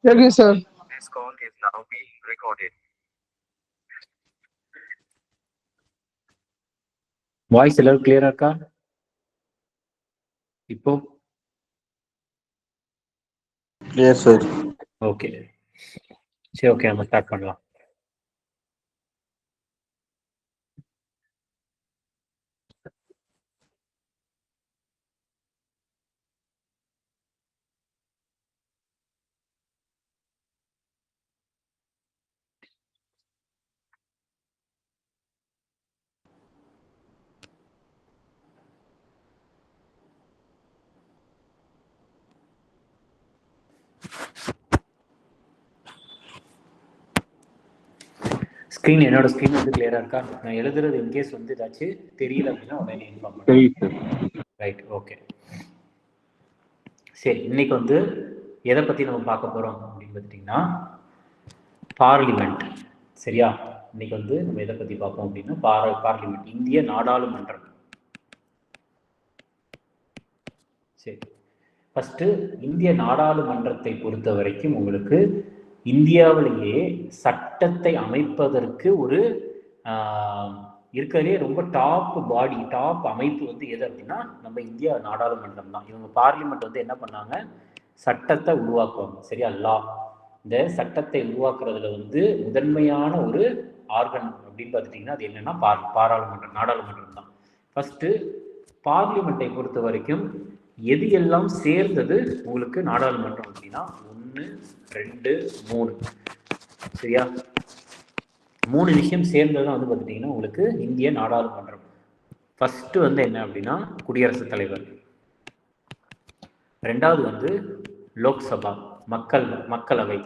Okay, sir. This call is now being recorded. Voice எல்லாரும் கிளியரா இருக்கா? இப்போ கிளியர் சார். ஓகே, சரி, ஓகே, நம்ம ஸ்டார்ட் பண்ணலாம். ஸ்க்ரீன், என்னோட ஸ்க்ரீன் வந்து கிளியரா இருக்கா? நான் எழுதுறது இன்கேஸ் வந்து ஏதாச்சும் தெரியல அப்படின்னா உடனே இன்ஃபார்ம் பண்ணுங்க. Right, okay. சரி, இன்னைக்கு வந்து எதை பற்றி நம்ம பார்க்க போகிறோம் அப்படின்னு பார்த்துட்டிங்கன்னா பார்லிமெண்ட். சரியா? இன்னைக்கு வந்து நம்ம எதை பற்றி பார்ப்போம் அப்படின்னா பார்லிமெண்ட், இந்திய நாடாளுமன்றம். சரி, ஃபஸ்ட்டு இந்திய நாடாளுமன்றத்தை பொறுத்த வரைக்கும் உங்களுக்கு இந்தியாவிலேயே சட்டத்தை அமைப்பதற்கு ஒரு இருக்கிறதே ரொம்ப டாப் பாடி, டாப் அமைப்பு வந்து எது அப்படின்னா நம்ம இந்திய நாடாளுமன்றம் தான். இவங்க பார்லிமெண்ட் வந்து என்ன பண்ணாங்க, சட்டத்தை உருவாக்குவாங்க. சரியா? லா. இந்த சட்டத்தை உருவாக்குறதுல வந்து முதன்மையான ஒரு ஆர்கன் அப்படின்னு பார்த்துட்டிங்கன்னா அது என்னன்னா பாராளுமன்றம், நாடாளுமன்றம் தான். ஃபஸ்ட்டு பார்லிமெண்ட்டை பொறுத்த வரைக்கும் எது எல்லாம் சேர்ந்தது உங்களுக்கு நாடாளுமன்றம் அப்படின்னா 1, 2, 3. சரியா? 3 விஷயம் சேர்ந்ததான் வந்து பார்த்துட்டிங்கன்னா உங்களுக்கு இந்திய நாடாளுமன்றம். ஃபஸ்ட்டு வந்து என்ன அப்படின்னா குடியரசுத் தலைவர், ரெண்டாவது வந்து லோக்சபா மக்களவை,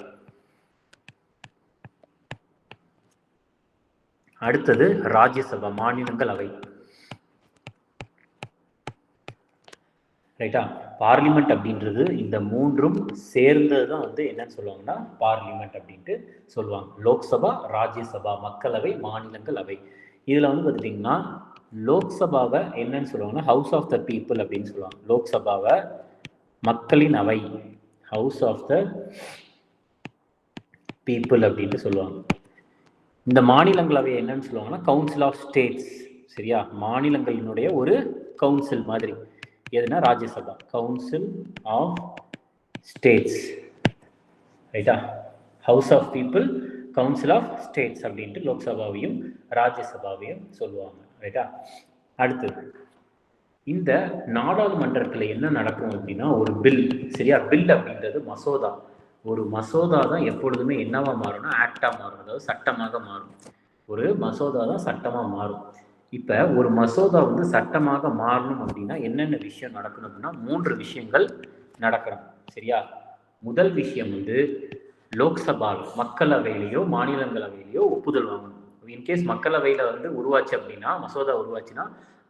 அடுத்தது ராஜ்யசபா மாநிலங்களவை. ரைட்டா? பார்லிமெண்ட் அப்படின்றது இந்த 3ம் சேர்ந்தது தான் வந்து என்னன்னு சொல்லுவாங்கன்னா பார்லிமெண்ட் அப்படின்ட்டு சொல்லுவாங்க. லோக்சபா, ராஜ்யசபா, மக்களவை, மாநிலங்களவை. இதில் வந்து பார்த்துட்டிங்கன்னா லோக்சபாவை என்னன்னு சொல்லுவாங்கன்னா ஹவுஸ் ஆஃப் த பீப்புள் அப்படின்னு சொல்லுவாங்க. லோக்சபாவை மக்களின் அவை, ஹவுஸ் ஆஃப் த பீப்புள் அப்படின்ட்டு சொல்லுவாங்க. இந்த மாநிலங்களவை என்னன்னு சொல்லுவாங்கன்னா கவுன்சில் ஆஃப் ஸ்டேட்ஸ். சரியா? மாநிலங்களினுடைய ஒரு கவுன்சில் மாதிரி. எதுனா ராஜ்யசபா, கவுன்சில் ஆஃப் ஸ்டேட்ஸ். ரைட்டா? House of people, council of states அப்படின்ட்டு லோக்சபாவையும் ராஜ்யசபாவையும் சொல்லுவாங்க. ரைட்டா? அடுத்தது இந்த நாடாளுமன்றத்தில் என்ன நடக்கும் அப்படின்னா ஒரு பில். சரியா? பில் அப்படின்றது மசோதா. ஒரு மசோதா தான் எப்பொழுதுமே என்னவா மாறும்னா ஆக்டாக மாறும், அதாவது சட்டமாக மாறும். ஒரு மசோதா தான் சட்டமாக மாறும். இப்போ ஒரு மசோதா வந்து சட்டமாக மாறணும் அப்படின்னா என்னென்ன விஷயம் நடக்கணும் அப்படின்னா 3 விஷயங்கள் நடக்கணும். சரியா? முதல் விஷயம் வந்து லோக்சபா மக்களவையிலையோ மாநிலங்களவையிலையோ ஒப்புதல் வாங்கணும். இன்கேஸ் மக்களவையில் வந்து உருவாச்சு அப்படின்னா, மசோதா உருவாச்சுன்னா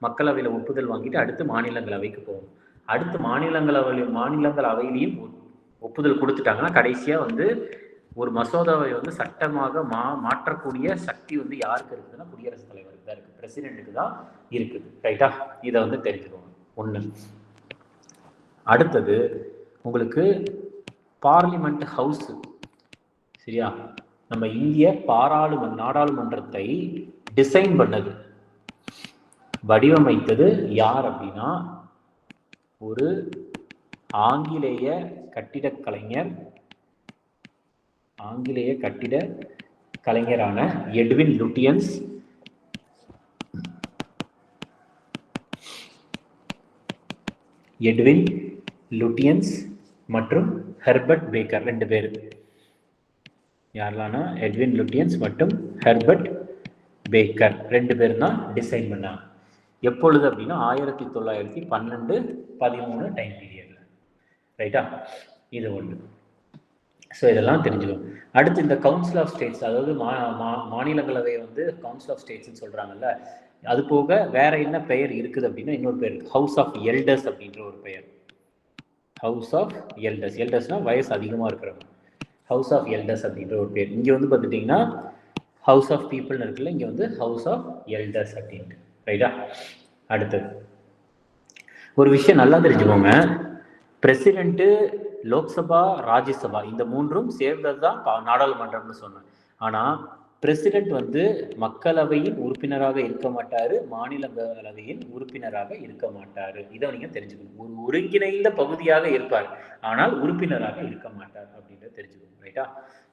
மக்களவையில் ஒப்புதல் வாங்கிட்டு அடுத்து மாநிலங்களவைக்கு போகும். அடுத்து மாநிலங்களவையிலையும் ஒப்புதல் கொடுத்துட்டாங்கன்னா கடைசியாக வந்து ஒரு மசோதாவை வந்து சட்டமாக மாற்றக்கூடிய சக்தி வந்து யாருக்கு இருக்குதுன்னா குடியரசுத் தலைவருக்கு தான் இருக்குது, பிரசிடென்ட்டுக்கு தான் இருக்குது. ரைட்டா? இதை வந்து தெரிஞ்சுக்கோங்க. 1. அடுத்தது உங்களுக்கு பார்லிமெண்ட் ஹவுஸ். சரியா? நம்ம இந்திய நாடாளுமன்றத்தை டிசைன் பண்ணது, வடிவமைத்தது யார் அப்படின்னா ஒரு ஆங்கிலேய கட்டிடக் கலைஞரான எட்வின் லுட்டியன்ஸ் மற்றும் ஹெர்பர்ட் பேக்கர் 2 பேர். யாரெல்லாம்னா எட்வின் லுட்டியன்ஸ் மற்றும் ஹெர்பர்ட் பேக்கர் 2 பேர் தான் டிசைன் பண்ணாங்க. எப்பொழுது அப்படின்னா 1912-13 டைம் பீரியட்ல. ரைட்டா? இது ஒன்று. ஸோ இதெல்லாம் தெரிஞ்சுக்கணும். அடுத்து இந்த கவுன்சில் ஆஃப் ஸ்டேட்ஸ், அதாவது மாநிலங்களவை வந்து கவுன்சில் ஆஃப் ஸ்டேட்ஸ்ன்னு சொல்கிறாங்கல்ல, அது போக வேற என்ன பெயர் இருக்குது அப்படின்னா இன்னொரு பெயர் இருக்குது, ஹவுஸ் ஆஃப் எல்டர்ஸ் அப்படின்ற ஒரு பெயர். ஹவுஸ் ஆஃப் எல்டர்ஸ், எல்டர்ஸ்னா வயசு அதிகமாக இருக்கிறவங்க. ஹவுஸ் ஆஃப் எல்டர்ஸ் அப்படின்ற ஒரு பேர். இங்கே வந்து பார்த்துட்டிங்கன்னா ஹவுஸ் ஆஃப் பீப்புள்னு இருக்குல்ல, இங்கே வந்து ஹவுஸ் ஆஃப் எல்டர்ஸ் அப்படின்ட்டு. ரைட்டா? அடுத்தது ஒரு விஷயம் நல்லா தெரிஞ்சுக்கோங்க. பிரசிடென்ட்டு லோக்சபா, ராஜ்யசபா இந்த மூன்றும் சேர்ந்தது தான் நாடாளுமன்றம்னு சொன்னேன். ஆனால் பிரசிடென்ட் வந்து மக்களவையின் உறுப்பினராக இருக்க மாட்டாரு, மாநிலங்களவையின் உறுப்பினராக இருக்க மாட்டாரு. இதை நீங்க தெரிஞ்சுக்கணும். ஒரு ஒருங்கிணைந்த பகுதியாக இருப்பார், ஆனால் உறுப்பினராக இருக்க மாட்டார் அப்படின்றத தெரிஞ்சுக்கணும். ரைட்டா?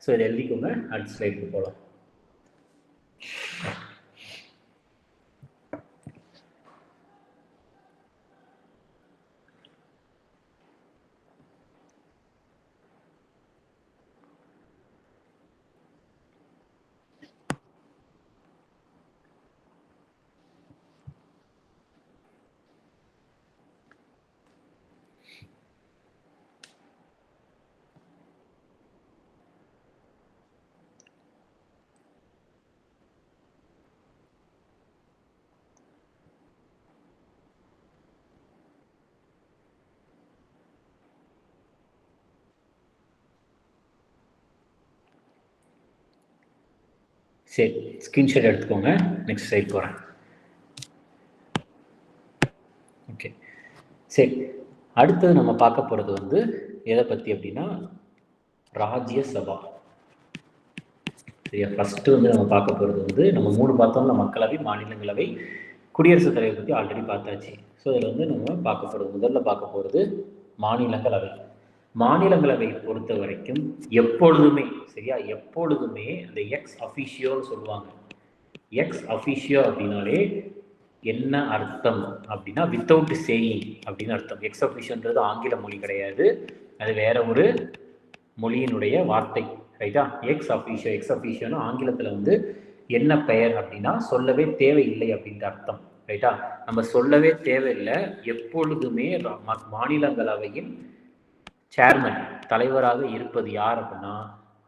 ஸோ இதை எழுதிக்கோங்க. அடுத்த ஸ்லைடுக்கு போகலாம். சரி, ஸ்கிரீன்ஷாட் எடுத்துக்கோங்க. நெக்ஸ்ட் ஸ்லைட் போகிறேன். ஓகே, சரி. அடுத்தது நம்ம பார்க்க போகிறது வந்து எதை பற்றி அப்படின்னா ராஜ்யசபா. சரியா? ஃபர்ஸ்ட் வந்து நம்ம பார்க்க போகிறது வந்து நம்ம 3 பார்த்தோம்னா மக்களவை, மாநிலங்களவை, குடியரசுத் தலைவர் பற்றி ஆல்ரெடி பார்த்தாச்சு. ஸோ இதில் வந்து நம்ம பார்க்க போகிறது முதல்ல பார்க்க போகிறது மாநிலங்களவை. மாநிலங்களவை பொறுத்த வரைக்கும் எப்பொழுதுமே, சரியா, எப்பொழுதுமே அந்த எக்ஸ் அஃபிஷியோன்னு சொல்லுவாங்க. எக்ஸ் அஃபிஷியோ அப்படின்னாலே என்ன அர்த்தம் அப்படின்னா வித்தவுட் சேயிங் அப்படின்னு அர்த்தம். எக்ஸ் அஃபிஷியோன்றது ஆங்கில மொழி கிடையாது, அது வேற ஒரு மொழியினுடைய வார்த்தை. ரைட்டா? எக்ஸ் அஃபிஷியோன்னு ஆங்கிலத்தில் வந்து என்ன பெயர் அப்படின்னா சொல்லவே தேவையில்லை அப்படின்ற அர்த்தம். ரைட்டா? நம்ம சொல்லவே தேவையில்லை. எப்பொழுதுமே மாநிலங்களவையின் சேர்மன், தலைவராக இருப்பது யார் அப்படின்னா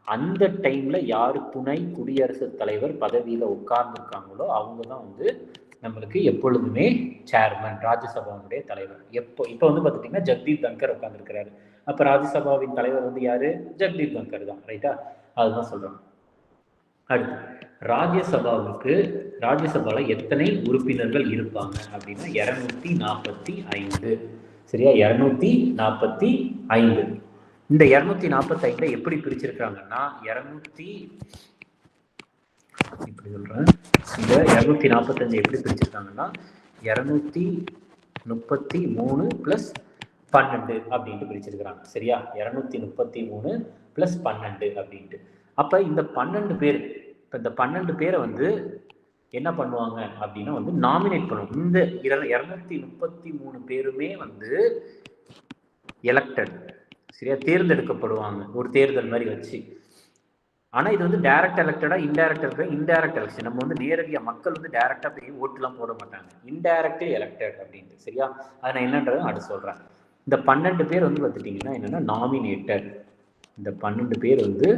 அந்த டைம்ல யாரு துணை குடியரசுத் தலைவர் பதவியில உட்கார்ந்துருக்காங்களோ அவங்க தான் வந்து நம்மளுக்கு எப்பொழுதுமே சேர்மன், ராஜ்யசபாவுடைய தலைவர். இப்போ வந்து பார்த்துட்டீங்கன்னா ஜெகதீப் தன்கர் உட்கார்ந்துருக்கிறாரு. அப்ப ராஜ்யசபாவின் தலைவர் வந்து யாரு? ஜெகதீப் தன்கர் தான். ரைட்டா? அதுதான் சொல்றோம். அடுத்து ராஜ்யசபால எத்தனை உறுப்பினர்கள் இருப்பாங்க அப்படின்னா 245. சரியா? 245. இந்த 245 எப்படி பிரிச்சிருக்காங்கன்னா இப்படி சொல்றேன். இந்த 245 எப்படி பிரிச்சிருக்காங்கன்னா 233 + 12 அப்படின்ட்டு பிரிச்சிருக்கிறாங்க. சரியா? 233 + 12 அப்படின்ட்டு. அப்ப இந்த 12 பேர், இப்ப இந்த 12 பேரை வந்து என்ன பண்ணுவாங்க அப்படின்னா வந்து நாமினேட் பண்ணுவோம். இந்த 233 பேருமே வந்து எலெக்டட், சரியா, தேர்ந்தெடுக்கப்படுவாங்க ஒரு தேர்தல் மாதிரி வச்சு. ஆனா இது வந்து டைரக்ட் எலெக்டடா இன்டைரக்ட் எலெக்ஷன். நம்ம வந்து நேரடியா மக்கள் வந்து டைரக்டா போய் ஓட்டுலாம் போட மாட்டாங்க, இன்டைரக்ட் எலெக்டட் அப்படின்ட்டு. சரியா? அதை நான் என்னன்றதை அடுத்து சொல்றேன். இந்த 12 பேர் வந்து பார்த்துட்டீங்கன்னா என்னன்னா நாமினேட்டட். இந்த 12 பேர் வந்து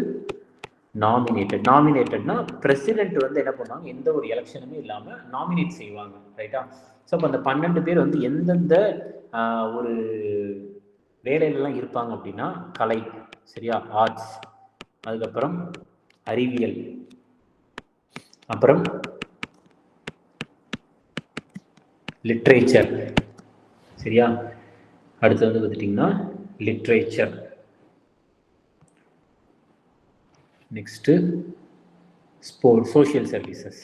நாமினேட்டட்னா பிரசிடென்ட் வந்து என்ன பண்ணுவாங்க, எந்த ஒரு எலெக்ஷனுமே இல்லாம நாமினேட் செய்வாங்க. ரைட்டா? ஸோ அப்போ அந்த 12 பேர் வந்து எந்தெந்த ஒரு வேலையிலலாம் இருப்பாங்க அப்படின்னா கலை, சரியா, ஆர்ட்ஸ், அதுக்கப்புறம் அறிவியல், அப்புறம் லிட்ரேச்சர். சரியா? அடுத்து வந்து பார்த்துட்டிங்கன்னா literature. Next social services.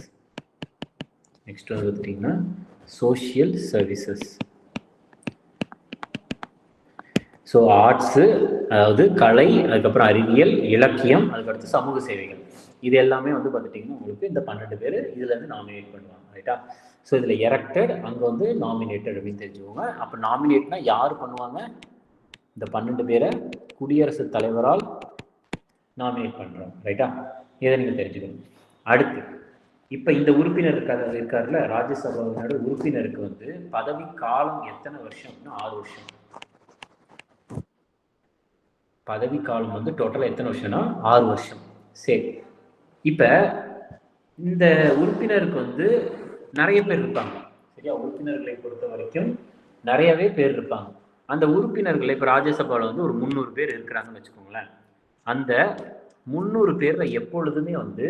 Next வந்து பார்த்துட்டிங்கன்னா சோஷியல் சர்வீசஸ். ஸோ ஆர்ட்ஸு, அதாவது கலை, அதுக்கப்புறம் அறிவியல், இலக்கியம், அதுக்கடுத்து சமூக சேவைகள். இது எல்லாமே வந்து பார்த்துட்டிங்கன்னா உங்களுக்கு இந்த 12 பேர் இதுல இருந்து நாமினேட் பண்ணுவாங்க. ரைட்டா? ஸோ இதில் எலெக்டட், அங்கே வந்து நாமினேட்டட் அப்படின்னு தெரிஞ்சுக்கோங்க. அப்போ நாமினேட்னா யார் பண்ணுவாங்க? இந்த 12 பேரை குடியரசுத் தலைவரால் நாமினேட் பண்ணுறோம். ரைட்டா? இதை நீங்கள் தெரிஞ்சுக்கணும். அடுத்து இப்போ இந்த உறுப்பினர் இருக்காருல்ல, ராஜ்யசபாவினோட உறுப்பினருக்கு வந்து பதவி காலம் எத்தனை வருஷம் அப்படின்னா 6 வருஷம். பதவி காலம் வந்து டோட்டலாக எத்தனை வருஷம்னா 6 வருஷம். சரி, இப்போ இந்த உறுப்பினருக்கு வந்து நிறைய பேர் இருப்பாங்க. சரியா? உறுப்பினர்களை பொறுத்த வரைக்கும் நிறையவே பேர் இருப்பாங்க. அந்த உறுப்பினர்கள் இப்போ ராஜ்யசபாவில் வந்து ஒரு 300 பேர் இருக்கிறாங்கன்னு வச்சுக்கோங்களேன். அந்த 300 பேர்ல எப்பொழுதுமே வந்து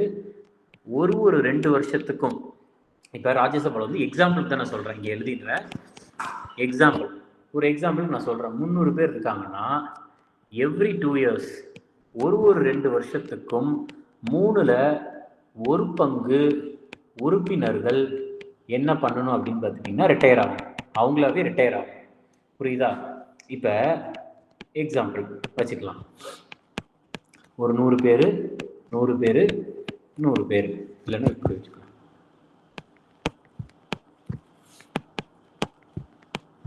ஒரு 2 வருஷத்துக்கும், இப்போ ராஜ்யசபாவில் வந்து எக்ஸாம்பிள் தான் நான் சொல்கிறேன், இங்கே எழுதிடுறேன். ஒரு எக்ஸாம்பிள் நான் சொல்கிறேன். 300 பேர் இருக்காங்கன்னா எவ்ரி 2 years ஒரு 2 வருஷத்துக்கும் 3ல் 1 பங்கு உறுப்பினர்கள் என்ன பண்ணணும் அப்படின்னு பார்த்துட்டிங்கன்னா ரிட்டையர் ஆகும், அவங்களாவே ரிட்டையர் ஆகும். புரியுதா? இப்போ எக்ஸாம்பிள் வச்சுக்கலாம், ஒரு 100 பேர் 100 பேர் 100 பேர் இல்லைன்னா இப்படி வச்சுக்கலாம்,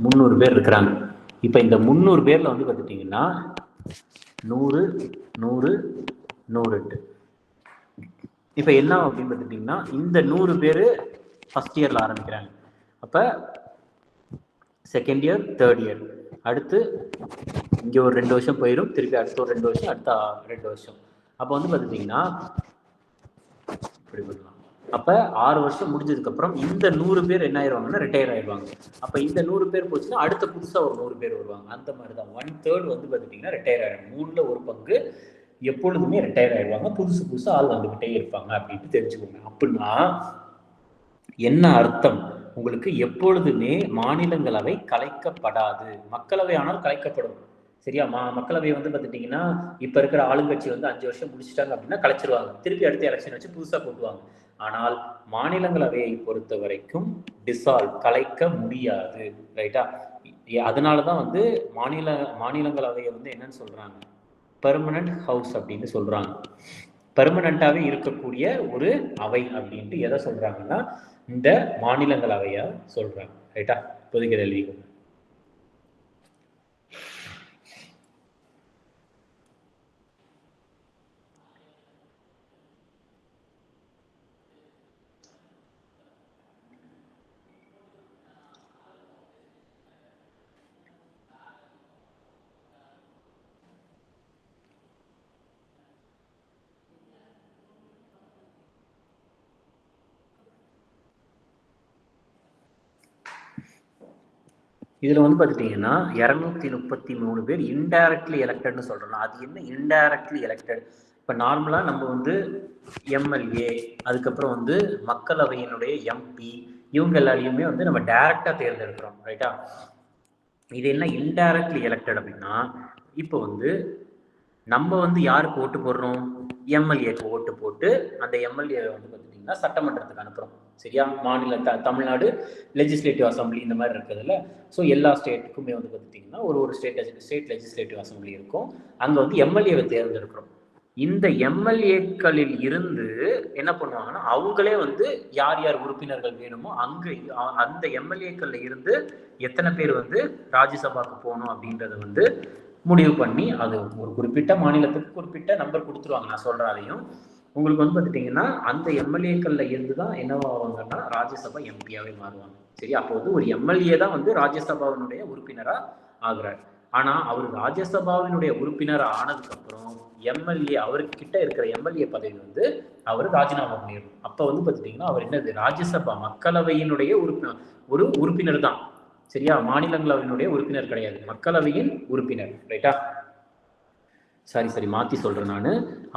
300 பேர் இருக்கிறாங்க. இப்போ இந்த 300 பேரில் வந்து பார்த்துட்டிங்கன்னா 100 100 100. இப்போ என்ன அப்படின்னு பார்த்துட்டிங்கன்னா இந்த 100 பேர் ஃபஸ்ட் இயரில் ஆரம்பிக்கிறாங்க. அப்போ செகண்ட் இயர் தேர்ட் இயர், அடுத்து இங்கே ஒரு 2 வருஷம் போயிடும், திருப்பி அடுத்த ஒரு 2 வருஷம், அடுத்த 2 வருஷம். அப்போ வந்து பார்த்துட்டிங்கன்னா இப்படி பண்ணலாம். அப்போ 6 வருஷம் முடிஞ்சதுக்கப்புறம் இந்த 100 பேர் என்ன ஆயிடுவாங்கன்னா ரிட்டையர் ஆயிடுவாங்க. அப்போ இந்த 100 பேர் போச்சுன்னா அடுத்த புதுசாக ஒரு 100 பேர் வருவாங்க. அந்த மாதிரி தான் 1/3 வந்து பார்த்துட்டிங்கன்னா ரிட்டையர் ஆகிடும். 3ல் 1 பங்கு எப்பொழுதுமே ரிட்டையர் ஆயிடுவாங்க, புதுசாக ஆள் வந்துக்கிட்டே இருப்பாங்க அப்படின்ட்டு தெரிஞ்சுக்கோங்க. அப்படின்னா என்ன அர்த்தம் உங்களுக்கு? எப்பொழுதுமே மாநிலங்களவை கலைக்கப்படாது, மக்களவை ஆனால் கலைக்கப்படும். சரியா? மக்களவை வந்து பார்த்துட்டிங்கன்னா இப்போ இருக்கிற ஆளுங்கட்சி வந்து 5 வருஷம் முடிச்சிட்டாங்க அப்படின்னா கலைச்சிருவாங்க, திருப்பி அடுத்த எலெக்ஷன் வச்சு புதுசாக கூட்டுவாங்க. ஆனால் மாநிலங்களவையை பொறுத்த வரைக்கும் கலைக்க முடியாது. ரைட்டா? அதனால தான் வந்து மாநிலங்களவையை வந்து என்னன்னு சொல்றாங்க, பெர்மனன்ட் ஹவுஸ் அப்படின்னு சொல்றாங்க. பெர்மனண்டாவே இருக்கக்கூடிய ஒரு அவை அப்படின்ட்டு எதை சொல்றாங்கன்னா இந்த மாநிலங்களவையா சொல்றாங்க. ரைட்டா? இப்போதைக்கு எழுதிக்கோங்க. இதில் வந்து பார்த்துட்டிங்கன்னா 233 பேர் இன்டைரக்ட்லி எலெக்டட்னு சொல்கிறோம். அது என்ன இன்டைரக்ட்லி எலெக்டட்? இப்போ நார்மலாக நம்ம வந்து எம்எல்ஏ, அதுக்கப்புறம் வந்து மக்களவையினுடைய எம்பி, இவங்க எல்லாரையுமே வந்து நம்ம டைரக்டாக தேர்ந்தெடுக்கிறோம். ரைட்டா? இது என்ன இன்டைரக்ட்லி எலெக்டட் அப்படின்னா, இப்போ வந்து நம்ம வந்து யாருக்கு ஓட்டு போடுறோம்? எம்எல்ஏக்கு ஓட்டு போட்டு அந்த எம்எல்ஏ வந்து பார்த்தீங்கன்னா சட்டமன்றத்துக்கு அனுப்புகிறோம். சரியா? தமிழ்நாடு லெஜிஸ்லேட்டிவ் அசம்பிளி இந்த மாதிரி இருக்குதுல்ல. ஸோ எல்லா ஸ்டேட்டுக்குமே வந்து பார்த்துட்டிங்கன்னா ஒரு ஸ்டேட் லெஜிஸ்லேட்டிவ் அசம்பிளி இருக்கும். அங்கே வந்து எம்எல்ஏவை தேர்ந்தெடுக்கிறோம். இந்த எம்எல்ஏக்களில் இருந்து என்ன பண்ணுவாங்கன்னா அவங்களே வந்து யார் யார் உறுப்பினர்கள் வேணுமோ அந்த எம்எல்ஏக்கள்ல இருந்து எத்தனை பேர் வந்து ராஜ்யசபாவுக்கு போகணும் அப்படின்றத வந்து முடிவு பண்ணி அது ஒரு குறிப்பிட்ட மாநிலத்துக்கு குறிப்பிட்ட நம்பர் கொடுத்துருவாங்க. நான் சொல்றேன் அதையும். உங்களுக்கு வந்து பார்த்துட்டிங்கன்னா அந்த எம்எல்ஏக்கள்ல இருந்து தான் என்னவாங்கன்னா ராஜ்யசபா எம்பியாவே மாறுவாங்க. சரி? அப்போ வந்து ஒரு எம்எல்ஏ தான் வந்து ராஜ்யசபாவினுடைய உறுப்பினரா ஆகுறாரு. ஆனா அவர் ராஜ்யசபாவினுடைய உறுப்பினர் ஆனதுக்கு அப்புறம் எம்எல்ஏ அவர்கிட்ட இருக்கிற எம்எல்ஏ பதவி வந்து அவர் ராஜினாமா பண்ணிடணும். அப்ப வந்து பார்த்துட்டிங்கன்னா அவர் என்னது ராஜ்யசபா மக்களவையினுடைய ஒரு உறுப்பினர் தான். சரியா? மாநிலங்களவையினுடைய உறுப்பினர் கிடையாது, மக்களவையின் உறுப்பினர். ரைட்டா? சரி மாத்தி சொல்றேன் நான்.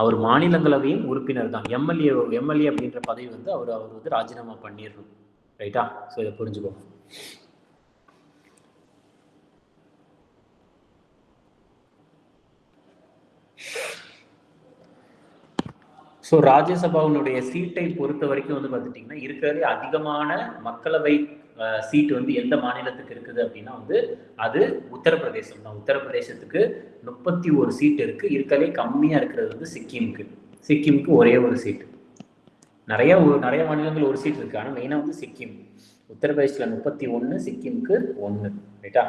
அவர் மாநிலங்களவையின் உறுப்பினர் தான். எம்எல்ஏ அப்படின்ற பதவி வந்து அவர் வந்து ராஜினாமா பண்ணிடணும். ரைட்டா? ஸோ இதை புரிஞ்சுக்கோங்க. ஸோ ராஜ்யசபாவினுடைய சீட்டை பொறுத்த வரைக்கும் வந்து பார்த்துட்டிங்கன்னா இருக்கிறதே அதிகமான மக்களவை சீட் வந்து எந்த மாநிலத்துக்கு இருக்குது அப்படின்னா வந்து அது உத்தரப்பிரதேசம் தான். உத்தரப்பிரதேசத்துக்கு 31 சீட் இருக்கு. இருக்கிறதே கம்மியாக இருக்கிறது வந்து சிக்கிமுக்கு ஒரே ஒரு சீட். நிறைய மாநிலங்கள் ஒரு சீட் இருக்கு, ஆனால் மெயினாக வந்து சிக்கிம். உத்தரப்பிரதேசில் 31, சிக்கிமுக்கு 1. ரைட்டா?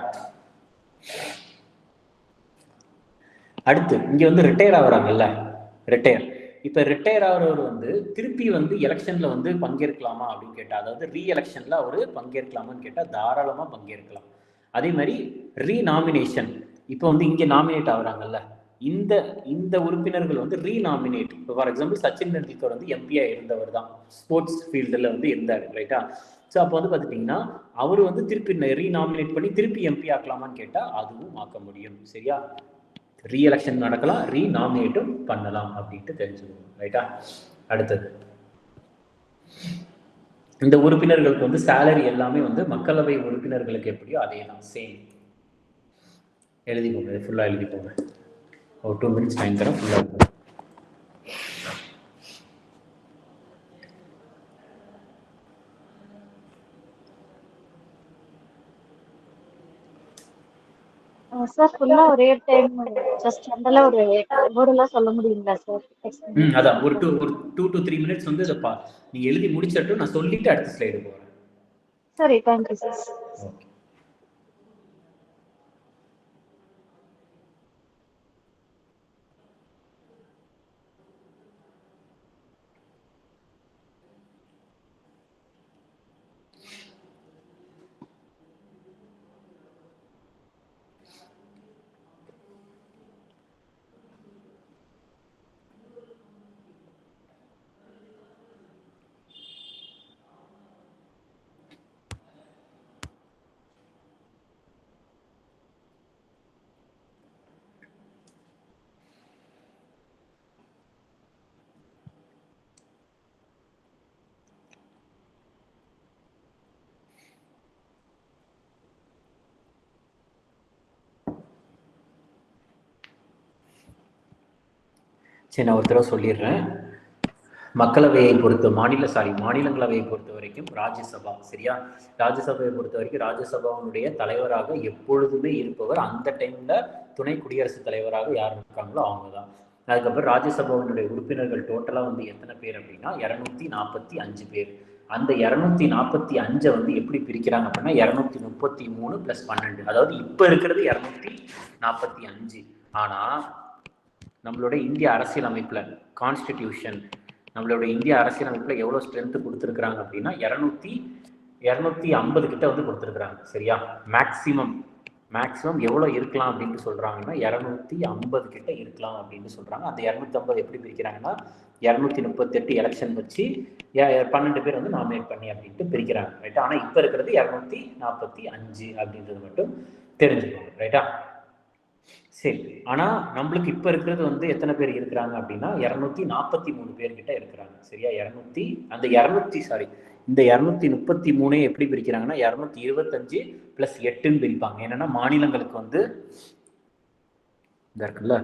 அடுத்து இங்க வந்து ரிட்டையர் ஆகுறாங்கல்ல, இப்ப ரிட்டையர் ஆகிறவர் வந்து திருப்பி வந்து எலெக்ஷன்ல வந்து பங்கேற்கலாமா அப்படின்னு கேட்டா, அதாவது ரீஎலெக்ஷன்ல அவரு பங்கேற்கலாமான்னு கேட்டா தாராளமா பங்கேற்கலாம். அதே மாதிரி ரீநாமினேஷன், இப்போ வந்து இங்க நாமினேட் ஆகுறாங்கல்ல, இந்த உறுப்பினர்கள் வந்து ரீநாமினேட். இப்போ ஃபார் எக்ஸாம்பிள் சச்சின் டெண்டுல்கர் வந்து எம்பியா இருந்தவர் தான், ஸ்போர்ட்ஸ் ஃபீல்டில் வந்து இருந்தார். ரைட்டா? ஸோ அப்போ வந்து பார்த்துட்டிங்கன்னா அவர் வந்து திருப்பி ரீநாமினேட் பண்ணி திருப்பி எம்பி ஆக்கலாமான்னு கேட்டால் அதுவும் ஆக்க முடியும். சரியா? ரீஎலெக்ஷன் நடக்கலாம், ரீநாமினேட்டும் பண்ணலாம் அப்படின்ட்டு தெரிஞ்சுக்கணும். ரைட்டா? அடுத்தது இந்த உறுப்பினர்களுக்கு வந்து சேலரி எல்லாமே வந்து மக்களவை உறுப்பினர்களுக்கு எப்படியோ அதே தான், சேம். எழுதிக்கோங்க, ஃபுல்லாக எழுதிக்கோங்க. ஒரு 2 மினிட்ஸ் டைம் தரேன், ஃபுல்லாக இருக்கும். சார் ஃபுல்லா ஒரே டைம் ஜஸ்ட் ஜெனரலா ஒரு வேர்டெல்லாம் சொல்ல முடியுங்களா சார்? அதான் ஒரு 2 to 3 மினிட்ஸ் வந்து இதை நீங்க எழுதி முடிச்சிட்டு நான் சொல்லிட்டு அடுத்த ஸ்லைடு போறேன். சரி, தேங்க்யூ சார். ஓகே. சரி, நான் ஒரு தடவை சொல்லிடுறேன். மக்களவையை மாநிலங்களவையை பொறுத்த வரைக்கும் ராஜ்யசபா, சரியா? ராஜ்யசபையை பொறுத்த வரைக்கும் ராஜ்யசபாவுடைய தலைவராக எப்பொழுதுமே இருப்பவர் அந்த டைம்ல துணை குடியரசுத் தலைவராக யார் இருக்காங்களோ அவங்க தான். அதுக்கப்புறம் ராஜ்யசபாவினுடைய உறுப்பினர்கள் டோட்டலா வந்து எத்தனை பேர் அப்படின்னா 245 பேர். அந்த 245 வந்து எப்படி பிரிக்கிறாங்க அப்படின்னா 233 + 12, அதாவது இப்ப இருக்கிறது 245. ஆனா நம்மளுடைய இந்திய அரசியலமைப்புல கான்ஸ்டிடியூஷன், நம்மளுடைய இந்திய அரசியலமைப்புல எவ்வளவு ஸ்ட்ரென்த் கொடுத்துருக்காங்க அப்படின்னா 250 கிட்ட வந்து கொடுத்துருக்காங்க, சரியா? மேக்சிமம் எவ்வளவு இருக்கலாம் அப்படின்னு சொல்றாங்கன்னா 250 கிட்ட இருக்கலாம் அப்படின்னு சொல்றாங்க. அந்த 250 எப்படி பிரிக்கிறாங்கன்னா 238 எலெக்ஷன் வச்சு 12 பேர் வந்து நாமினேட் பண்ணி அப்படின்ட்டு பிரிக்கிறாங்க, ரைட்டா? ஆனா இப்ப இருக்கிறது 245 அப்படின்றது மட்டும் தெரிஞ்சுக்கோங்க, ரைட்டா? சரி, ஆனா நம்மளுக்கு இப்ப இருக்கிறது வந்து எத்தனை பேர் இருக்கிறாங்க அப்படின்னா 243 பேர் கிட்ட இருக்கிறாங்க, சரியா? இந்த 233 எப்படி பிரிக்கிறாங்கன்னா 225 + 8ன்னு பிரிப்பாங்க. என்னன்னா மாநிலங்களுக்கு வந்து இருக்குல்ல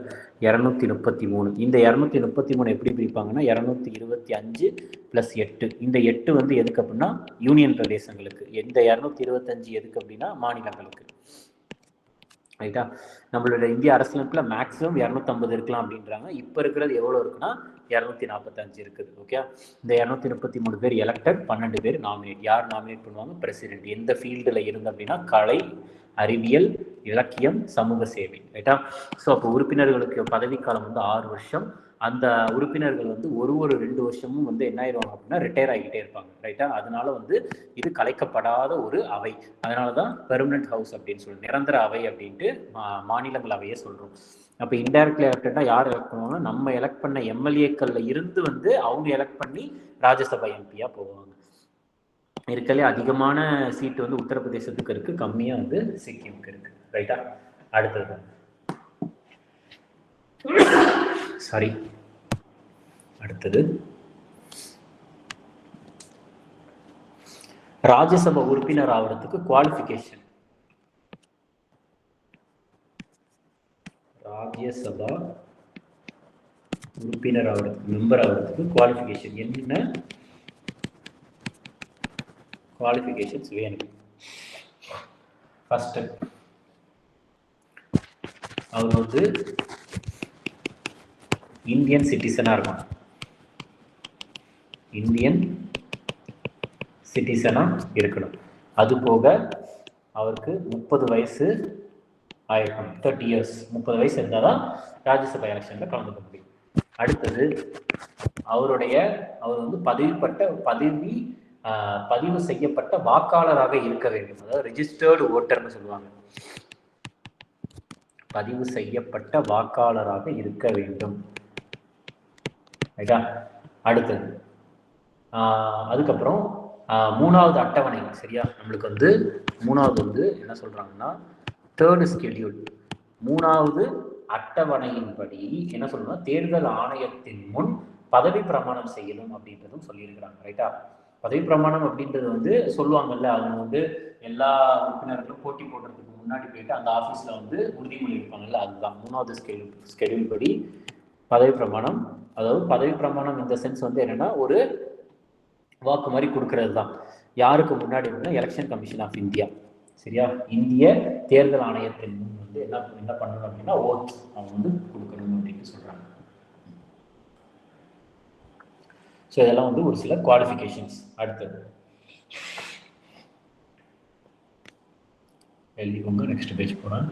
233, இந்த 233 எப்படி பிரிப்பாங்கன்னா 225 + 8. இந்த 8 வந்து எதுக்கு அப்படின்னா யூனியன் பிரதேசங்களுக்கு, இந்த 225 எதுக்கு அப்படின்னா மாநிலங்களுக்கு, ரைட்டா? நம்மளோட இந்திய அரசியலமைப்புல மேக்ஸிமம் 250 இருக்கலாம் அப்படின்றாங்க. இப்ப இருக்கிறது எவ்வளவு இருக்குன்னா 245 இருக்குது, ஓகே? இந்த 233 பேர் எலெக்டட், 12 பேர் நாமினேட். யார் நாமினேட் பண்ணுவாங்க? பிரசிடென்ட். எந்த ஃபீல்டுல இருந்து அப்படின்னா கலை, அறிவியல், இலக்கியம், சமூக சேவை, ரைட்டா? ஸோ அப்போ உறுப்பினர்களுக்கு பதவிக்காலம் வந்து 6 வருஷம். அந்த உறுப்பினர்கள் வந்து ஒரு 2 வருஷமும் வந்து என்ன ஆயிடுவாங்க அப்படின்னா ரிட்டையர் ஆகிட்டே இருப்பாங்க, ரைட்டா? அதனால வந்து இது கலைக்கப்படாத ஒரு அவை. அதனாலதான் பெர்மனன்ட் ஹவுஸ் அப்படின்னு சொல்லி, நிரந்தர அவை அப்படின்ட்டு மாநிலங்களவையே சொல்றோம். அப்ப இன்டைரக்ட்லி எலெக்டடா யார் எலெக்ட் பண்ணுவாங்க? நம்ம எலெக்ட் பண்ண எம்எல்ஏக்கள்ல இருந்து வந்து அவங்க எலெக்ட் பண்ணி ராஜ்யசபா எம்பியா போவாங்க. இருக்கலே அதிகமான சீட்டு வந்து உத்தரப்பிரதேசத்துக்கு இருக்கு, கம்மியா வந்து சிக்கிமுக்கு இருக்கு, ரைட்டா? அடுத்தது ராஜ்யசபா உறுப்பினர் ஆகிறதுக்கு குவாலிஃபிகேஷன். ராஜ்யசபா உறுப்பினர் ஆகிறதுக்கு, மெம்பர் ஆகிறதுக்கு குவாலிஃபிகேஷன் என்ன குவாலிஃபிகேஷன்ஸ் வேணும்? ஃபர்ஸ்ட் அவர் வந்து இந்தியன் சிட்டிசனா இருக்கும், இந்தியன் சிட்டிசனா இருக்கணும். அது போக அவருக்கு 30 வயசு ஆயிருக்கணும், 30 இயர்ஸ். 30 வயசு இருந்தால் தான் ராஜ்யசபா எலெக்ஷன்ல கலந்துக்க முடியும். அடுத்தது அவர் வந்து பதிவு செய்யப்பட்ட வாக்காளராக இருக்க வேண்டும், அதாவது ரெஜிஸ்டர்டு ஓட்டர்னு சொல்லுவாங்க. பதிவு செய்யப்பட்ட வாக்காளராக இருக்க வேண்டும், ரைட்டா? அடுத்தது அதுக்கப்புறம் 3வது அட்டவணை, சரியா? நம்மளுக்கு வந்து 3வது வந்து என்ன சொல்றாங்கன்னா 3rd ஸ்கெடியூல், 3வது அட்டவணையின்படி என்ன சொல்லணும்னா தேர்தல் ஆணையத்தின் முன் பதவி பிரமாணம் செய்யணும் அப்படின்றதும் சொல்லியிருக்கிறாங்க, ரைட்டா? பதவி பிரமாணம் அப்படின்றது வந்து சொல்லுவாங்கல்ல, அவங்க வந்து எல்லா உறுப்பினர்களும் போட்டி போடுறதுக்கு முன்னாடி போயிட்டு அந்த ஆஃபீஸில் வந்து உறுதிமொழி இருப்பாங்கல்ல, அதுதான் 3வது ஸ்கெடியூல் படி பதவி பிரமாணம். அதாவது பதவி பிரமாணம் இந்த சென்ஸ் வந்து என்னென்னா ஒரு வாக்கு மாதிரி கொடுக்கறது தான். யாருக்கு முன்னாடி அப்படின்னா எலெக்ஷன் கமிஷன் ஆஃப் இந்தியா, சரியா? இந்திய தேர்தல் ஆணையத்தின் முன் வந்து என்ன பண்ணணும் அப்படின்னா ஓத் அவங்க வந்து கொடுக்கணும் அப்படின்னு சொல்கிறாங்க. ஸோ இதெல்லாம் வந்து ஒரு சில குவாலிஃபிகேஷன்ஸ். அடுத்தது எழுதிக்கோங்க, நெக்ஸ்ட் பேஜ் போகிறேன்.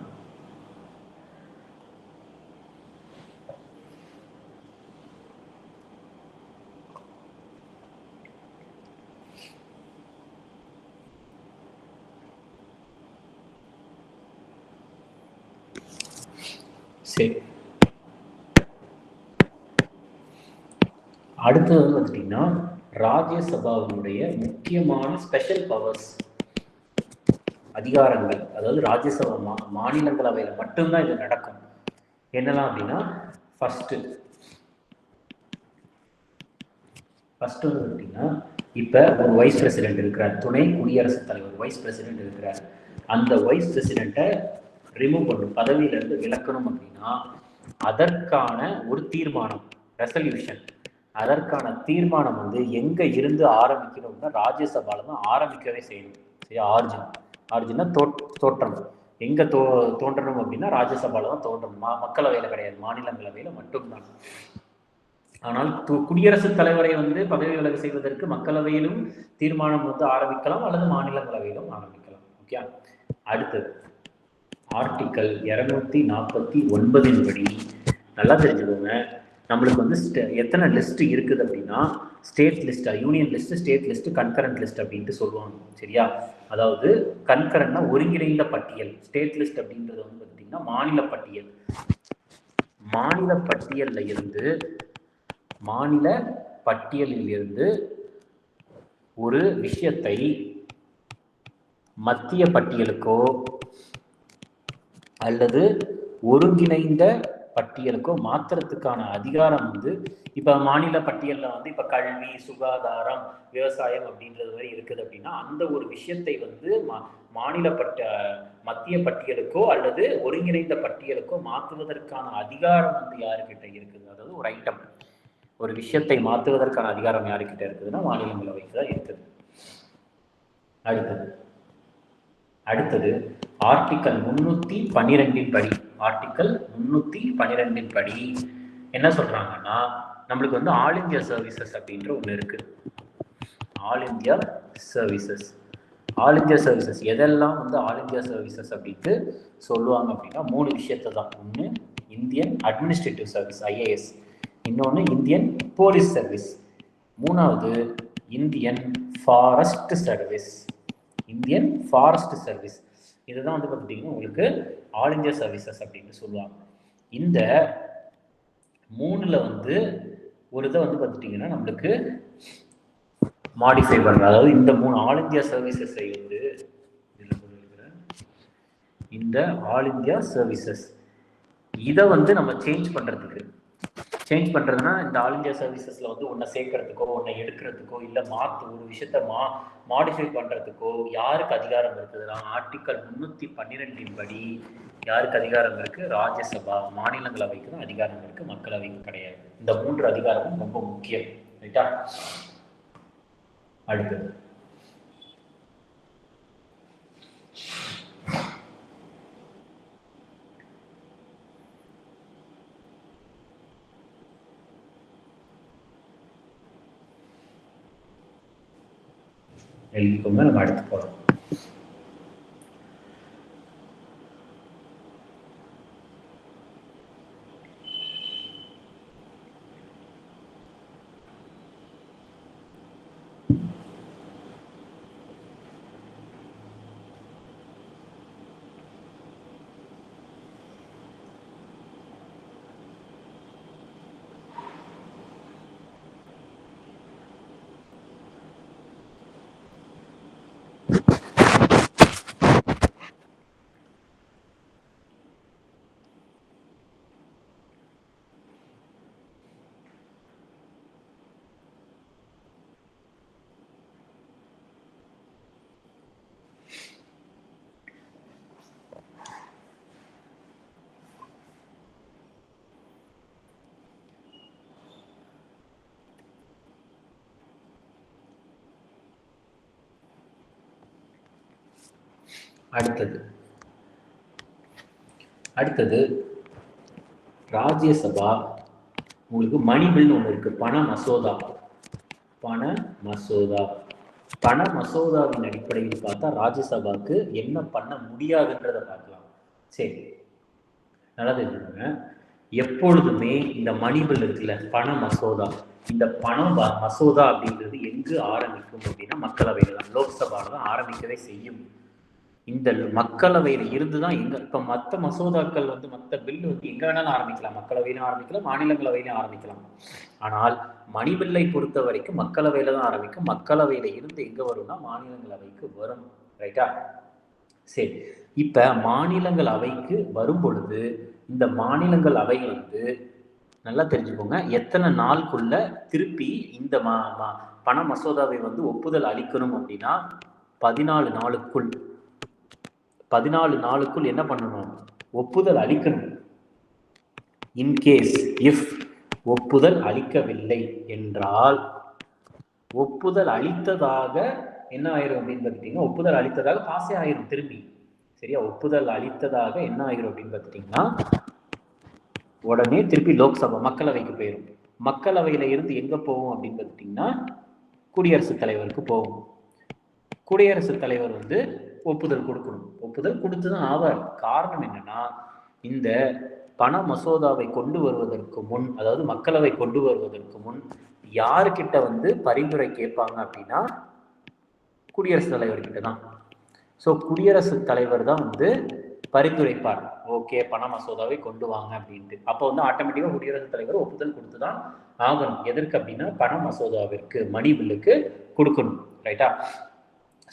சரி, அடுத்தது வந்துட்டீங்கன்னா ராஜ்யசபாவினுடைய முக்கியமான ஸ்பெஷல் பவர்ஸ், அதிகாரங்கள். அதாவது ராஜ்யசபா மாநிலங்களவையில் மட்டும்தான் இது நடக்கும். என்னெல்லாம் அப்படின்னா ஃபர்ஸ்ட் வந்து பார்த்தீங்கன்னா இப்போ ஒரு வைஸ் பிரசிடென்ட் இருக்கிறார், துணை குடியரசுத் தலைவர் வைஸ் பிரசிடென்ட் இருக்கிறார். அந்த வைஸ் பிரசிடென்ட்டை ரிமூவ் பண்ணணும், பதவியிலிருந்து விலக்கணும் அப்படின்னா அதற்கான ஒரு தீர்மானம், ரெசல்யூஷன், அதற்கான தீர்மானம் வந்து எங்கே இருந்து ஆரம்பிக்கணும்னா ராஜ்யசபால தான் ஆரம்பிக்கவே செய்யணும். சரி, ஆர்ஜினா தோற்றம் எங்கே தோன்றணும் அப்படின்னா ராஜ்யசபால தான் தோன்றணும், மக்களவையில் கிடையாது, மாநிலங்களவையில் மட்டும்தான். ஆனால் குடியரசுத் தலைவரை வந்து பதவி விலகு செய்வதற்கு மக்களவையிலும் தீர்மானம் வந்து ஆரம்பிக்கலாம் அல்லது மாநிலங்களவையிலும் ஆரம்பிக்கலாம். ஓகே, அடுத்தது ஆர்டிக்கல் 249 படி நல்லா தெரிஞ்சுக்கோங்க, நம்மளுக்கு வந்து எத்தனை லிஸ்ட் இருக்குது அப்படின்னா ஸ்டேட் லிஸ்டா, union list, state list, concurrent list அப்படின்ட்டு சொல்லுவாங்க. சரியா? அதாவது கன்கரண்ட்னா ஒருங்கிணைந்த பட்டியல், ஸ்டேட் லிஸ்ட் அப்படின்றது வந்து பார்த்தீங்கன்னா மாநில பட்டியல். மாநில பட்டியலில் இருந்து ஒரு விஷயத்தை மத்திய பட்டியலுக்கோ அல்லது ஒருங்கிணைந்த பட்டியலுக்கோ மாற்றுறதுக்கான அதிகாரம் வந்து இப்போ மாநில பட்டியலில் வந்து இப்போ கல்வி, சுகாதாரம், விவசாயம் அப்படின்றது மாதிரி இருக்குது அப்படின்னா அந்த ஒரு விஷயத்தை வந்து மத்திய பட்டியலுக்கோ அல்லது ஒருங்கிணைந்த பட்டியலுக்கோ மாற்றுவதற்கான அதிகாரம் வந்து யாருக்கிட்ட இருக்குது? அதாவது ஒரு ஐட்டம், ஒரு விஷயத்தை மாற்றுவதற்கான அதிகாரம் யாருக்கிட்ட இருக்குதுன்னா மாநிலங்களவைக்கு தான் இருக்குது. அடுத்தது ஆர்டிக்கல் 312 படி, ஆர்டிக்கல் 312 படி என்ன சொல்றாங்கன்னா நம்மளுக்கு வந்து ஆல் இந்தியா சர்வீசஸ் அப்படின்ற ஒன்று இருக்கு. ஆல் இந்தியா சர்வீசஸ் எதெல்லாம் வந்து ஆல் இந்தியா சர்வீசஸ் அப்படின்ட்டு சொல்லுவாங்க அப்படின்னா 3 விஷயத்தை தான். ஒன்று இந்தியன் அட்மினிஸ்ட்ரேட்டிவ் சர்வீஸ் IAS, இன்னொன்று இந்தியன் போலீஸ் சர்வீஸ், மூணாவது இந்தியன் ஃபாரஸ்ட் சர்வீஸ். இதுதான் வந்து பார்த்துட்டிங்கன்னா உங்களுக்கு ஆல் இந்தியா சர்வீசஸ் அப்படின்னு சொல்லுவாங்க. இந்த 3ல் வந்து ஒரு இதை வந்து பார்த்துட்டிங்கன்னா நம்மளுக்கு மாடிஃபை பண்ணுற, அதாவது இந்த 3 ஆல் இந்தியா சர்வீசஸை வந்து இந்த ஆல் இந்தியா சர்வீசஸ் இதை வந்து நம்ம சேஞ்ச் பண்ணுறதுனா இந்த ஆல் இந்தியா சர்வீசஸில் வந்து ஒன்றை சேர்க்கறதுக்கோ ஒன்றை எடுக்கிறதுக்கோ இல்லை ஒரு விஷயத்த மாடிஃபை பண்ணுறதுக்கோ யாருக்கு அதிகாரம் இருக்குதுன்னா ஆர்டிக்கல் 312 படி யாருக்கு அதிகாரம் இருக்குது? ராஜ்யசபா, மாநிலங்களவைக்கு தான் அதிகாரம் இருக்குது, மக்களவைக்கு கிடையாது. இந்த 3 அதிகாரமும் ரொம்ப முக்கியம். ரைட்டா? அடுத்தது எழுதிக்கோங்க, நம்ம அடுத்து போகலாம். அடுத்தது ராஜ்யசபா. உங்களுக்கு மணி பில்னு ஒன்று இருக்கு, பண மசோதா. பண மசோதாவின் அடிப்படையில் பார்த்தா ராஜ்யசபாவுக்கு என்ன பண்ண முடியாதுன்றதை பார்க்கலாம். சரி, நல்லா தெரிஞ்சுக்கோங்க. எப்பொழுதுமே இந்த மணி பில் இருக்குல்ல, பண மசோதா, இந்த பண மசோதா அப்படின்றது எங்கு ஆரம்பிக்கும் அப்படின்னா மக்களவையில் தான், லோக்சபாவில் தான் ஆரம்பிக்கவே செய்யும். இந்த மக்களவையில் இருந்து தான் இப்போ மற்ற மசோதாக்கள் மற்ற பில்லு எங்கே வேணாலும் ஆரம்பிக்கலாம், மக்களவையிலும் ஆரம்பிக்கலாம், மாநிலங்களவையிலும் ஆரம்பிக்கலாம். ஆனால் மணி பில்லை பொறுத்த வரைக்கும் மக்களவையில் தான் ஆரம்பிக்கும். மக்களவையில் இருந்து எங்கே வரும்னா மாநிலங்களவைக்கு வரும். ரைட்டா? சரி, இப்போ மாநிலங்களவைக்கு வரும் பொழுது இந்த மாநிலங்களவை நல்லா தெரிஞ்சுக்கோங்க, எத்தனை நாளுக்குள்ள திருப்பி இந்த பண மசோதாவை ஒப்புதல் அளிக்கணும் அப்படின்னா 14 நாளுக்குள் என்ன பண்ணணும்? ஒப்புதல் அளிக்கணும். இன்கேஸ் இஃப் ஒப்புதல் அளிக்கவில்லை என்றால், ஒப்புதல் அளித்ததாக என்ன ஆயிரும் அப்படின்னு பார்த்துட்டீங்கன்னா, ஒப்புதல் அளித்ததாக பாஸே ஆயிரும் திரும்பி. சரியா? ஒப்புதல் அளித்ததாக என்ன ஆயிரும் அப்படின்னு பார்த்துட்டீங்கன்னா, உடனே திருப்பி லோக்சபா மக்களவைக்கு போயிடும். மக்களவையில இருந்து எங்க போகும் அப்படின்னு பார்த்துட்டீங்கன்னா குடியரசுத் தலைவருக்கு போகும். குடியரசுத் தலைவர் ஒப்புதல் கொடுக்கணும். ஒப்புதல் கொடுத்துதான் ஆவார். காரணம் என்னன்னா, இந்த பண மசோதாவை கொண்டு வருவதற்கு முன், அதாவது மக்களவை கொண்டு வருவதற்கு முன் யாருக்கிட்ட பரிந்துரை கேட்பாங்க அப்படின்னா குடியரசுத் தலைவர்கிட்ட தான். ஸோ குடியரசுத் தலைவர் தான் பரிந்துரைப்பார், ஓகே பண மசோதாவை கொண்டு வாங்க அப்படின்ட்டு. அப்போ ஆட்டோமேட்டிக்காக குடியரசுத் தலைவர் ஒப்புதல் கொடுத்துதான் ஆகணும். எதற்கு அப்படின்னா பண மசோதாவிற்கு, மணி பில்லுக்கு கொடுக்கணும். ரைட்டா?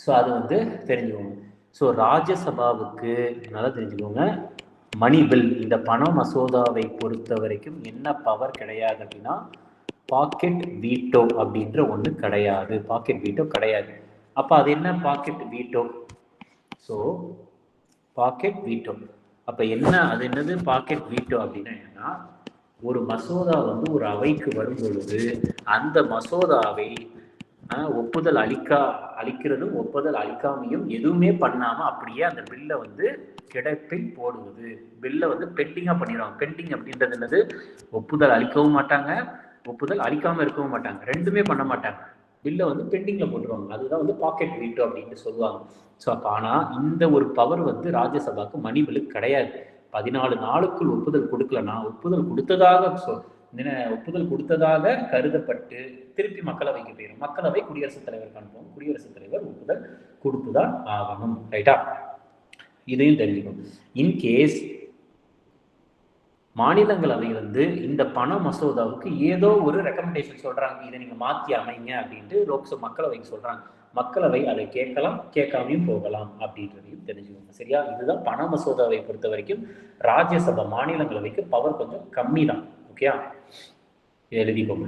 ஸோ அது தெரிஞ்சுக்கோங்க. ஸோ ராஜ்யசபாவுக்கு நல்லா தெரிஞ்சுக்கோங்க, மணி பில் இந்த பண மசோதாவை பொறுத்த வரைக்கும் என்ன பவர் கிடையாது அப்படின்னா பாக்கெட் வீட்டோ அப்படின்ற ஒன்று கிடையாது. பாக்கெட் வீட்டோ கிடையாது. அப்போ அது என்ன pocket veto? So pocket veto அப்போ என்ன, அது என்னது பாக்கெட் வீட்டோ அப்படின்னா என்னன்னா, ஒரு மசோதா ஒரு அவைக்கு வரும் பொழுது அந்த மசோதாவை ஒப்புதல் அளிக்கிறதும் ஒப்புதல் அளிக்காமையும் எதுவுமே பண்ணாம அப்படியே அந்த பில்லை கிடப்பில் போடுவது. பில்லை பெண்டிங்கா பண்ணிடுவாங்க. பெண்டிங் அப்படின்றது என்னது? ஒப்புதல் அளிக்கவும் மாட்டாங்க, ஒப்புதல் அளிக்காம இருக்கவும் மாட்டாங்க, ரெண்டுமே பண்ண மாட்டாங்க. பில்லை பெண்டிங்ல போட்டுருவாங்க. அதுதான் பாக்கெட் வீட்டோ அப்படின்னு சொல்லுவாங்க. ஸோ அப்போ ஆனால் இந்த ஒரு பவர் ராஜ்யசபாவுக்கு மணி பில்லுக்கு கிடையாது. 14 நாளுக்குள் ஒப்புதல் கொடுக்கலன்னா, ஒப்புதல் கொடுத்ததாக கருதப்பட்டு திருப்பி மக்களவைக்கு போயிடும். மக்களவை குடியரசுத் தலைவருக்கு அனுப்புவோம். குடியரசுத் தலைவர் ஒப்புதல் கொடுத்துதான் ஆகணும். ரைட்டா? இதையும் தெரிஞ்சுக்கணும். இன்கேஸ் மாநிலங்களவை இந்த பண மசோதாவுக்கு ஏதோ ஒரு ரெக்கமெண்டேஷன் சொல்றாங்க, இதை நீங்க மாற்றி அமைங்க அப்படின்ட்டு லோக்சபா மக்களவைக்கு சொல்றாங்க. மக்களவை அதை கேட்கலாம், கேட்காமையும் போகலாம் அப்படின்றதையும் தெரிஞ்சுக்கோங்க. சரியா? இதுதான் பண மசோதாவை பொறுத்த வரைக்கும் ராஜ்யசபா, மாநிலங்களவைக்கு பவர் கொஞ்சம் கம்மி தான். ஓகே, எழுதிக்கோங்க.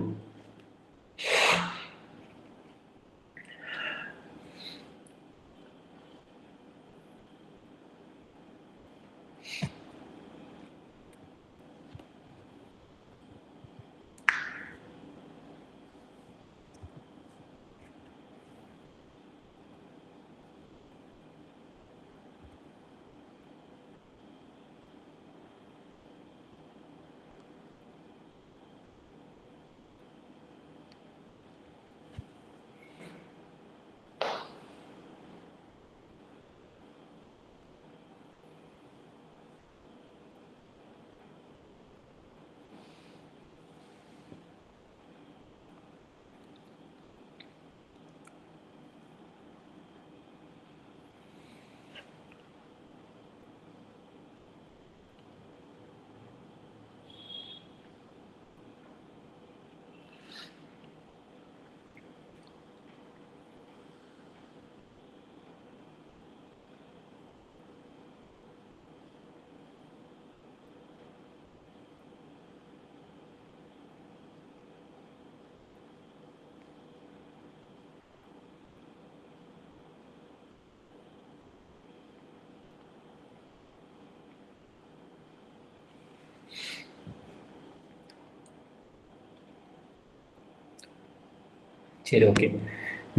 சரி, ஓகே.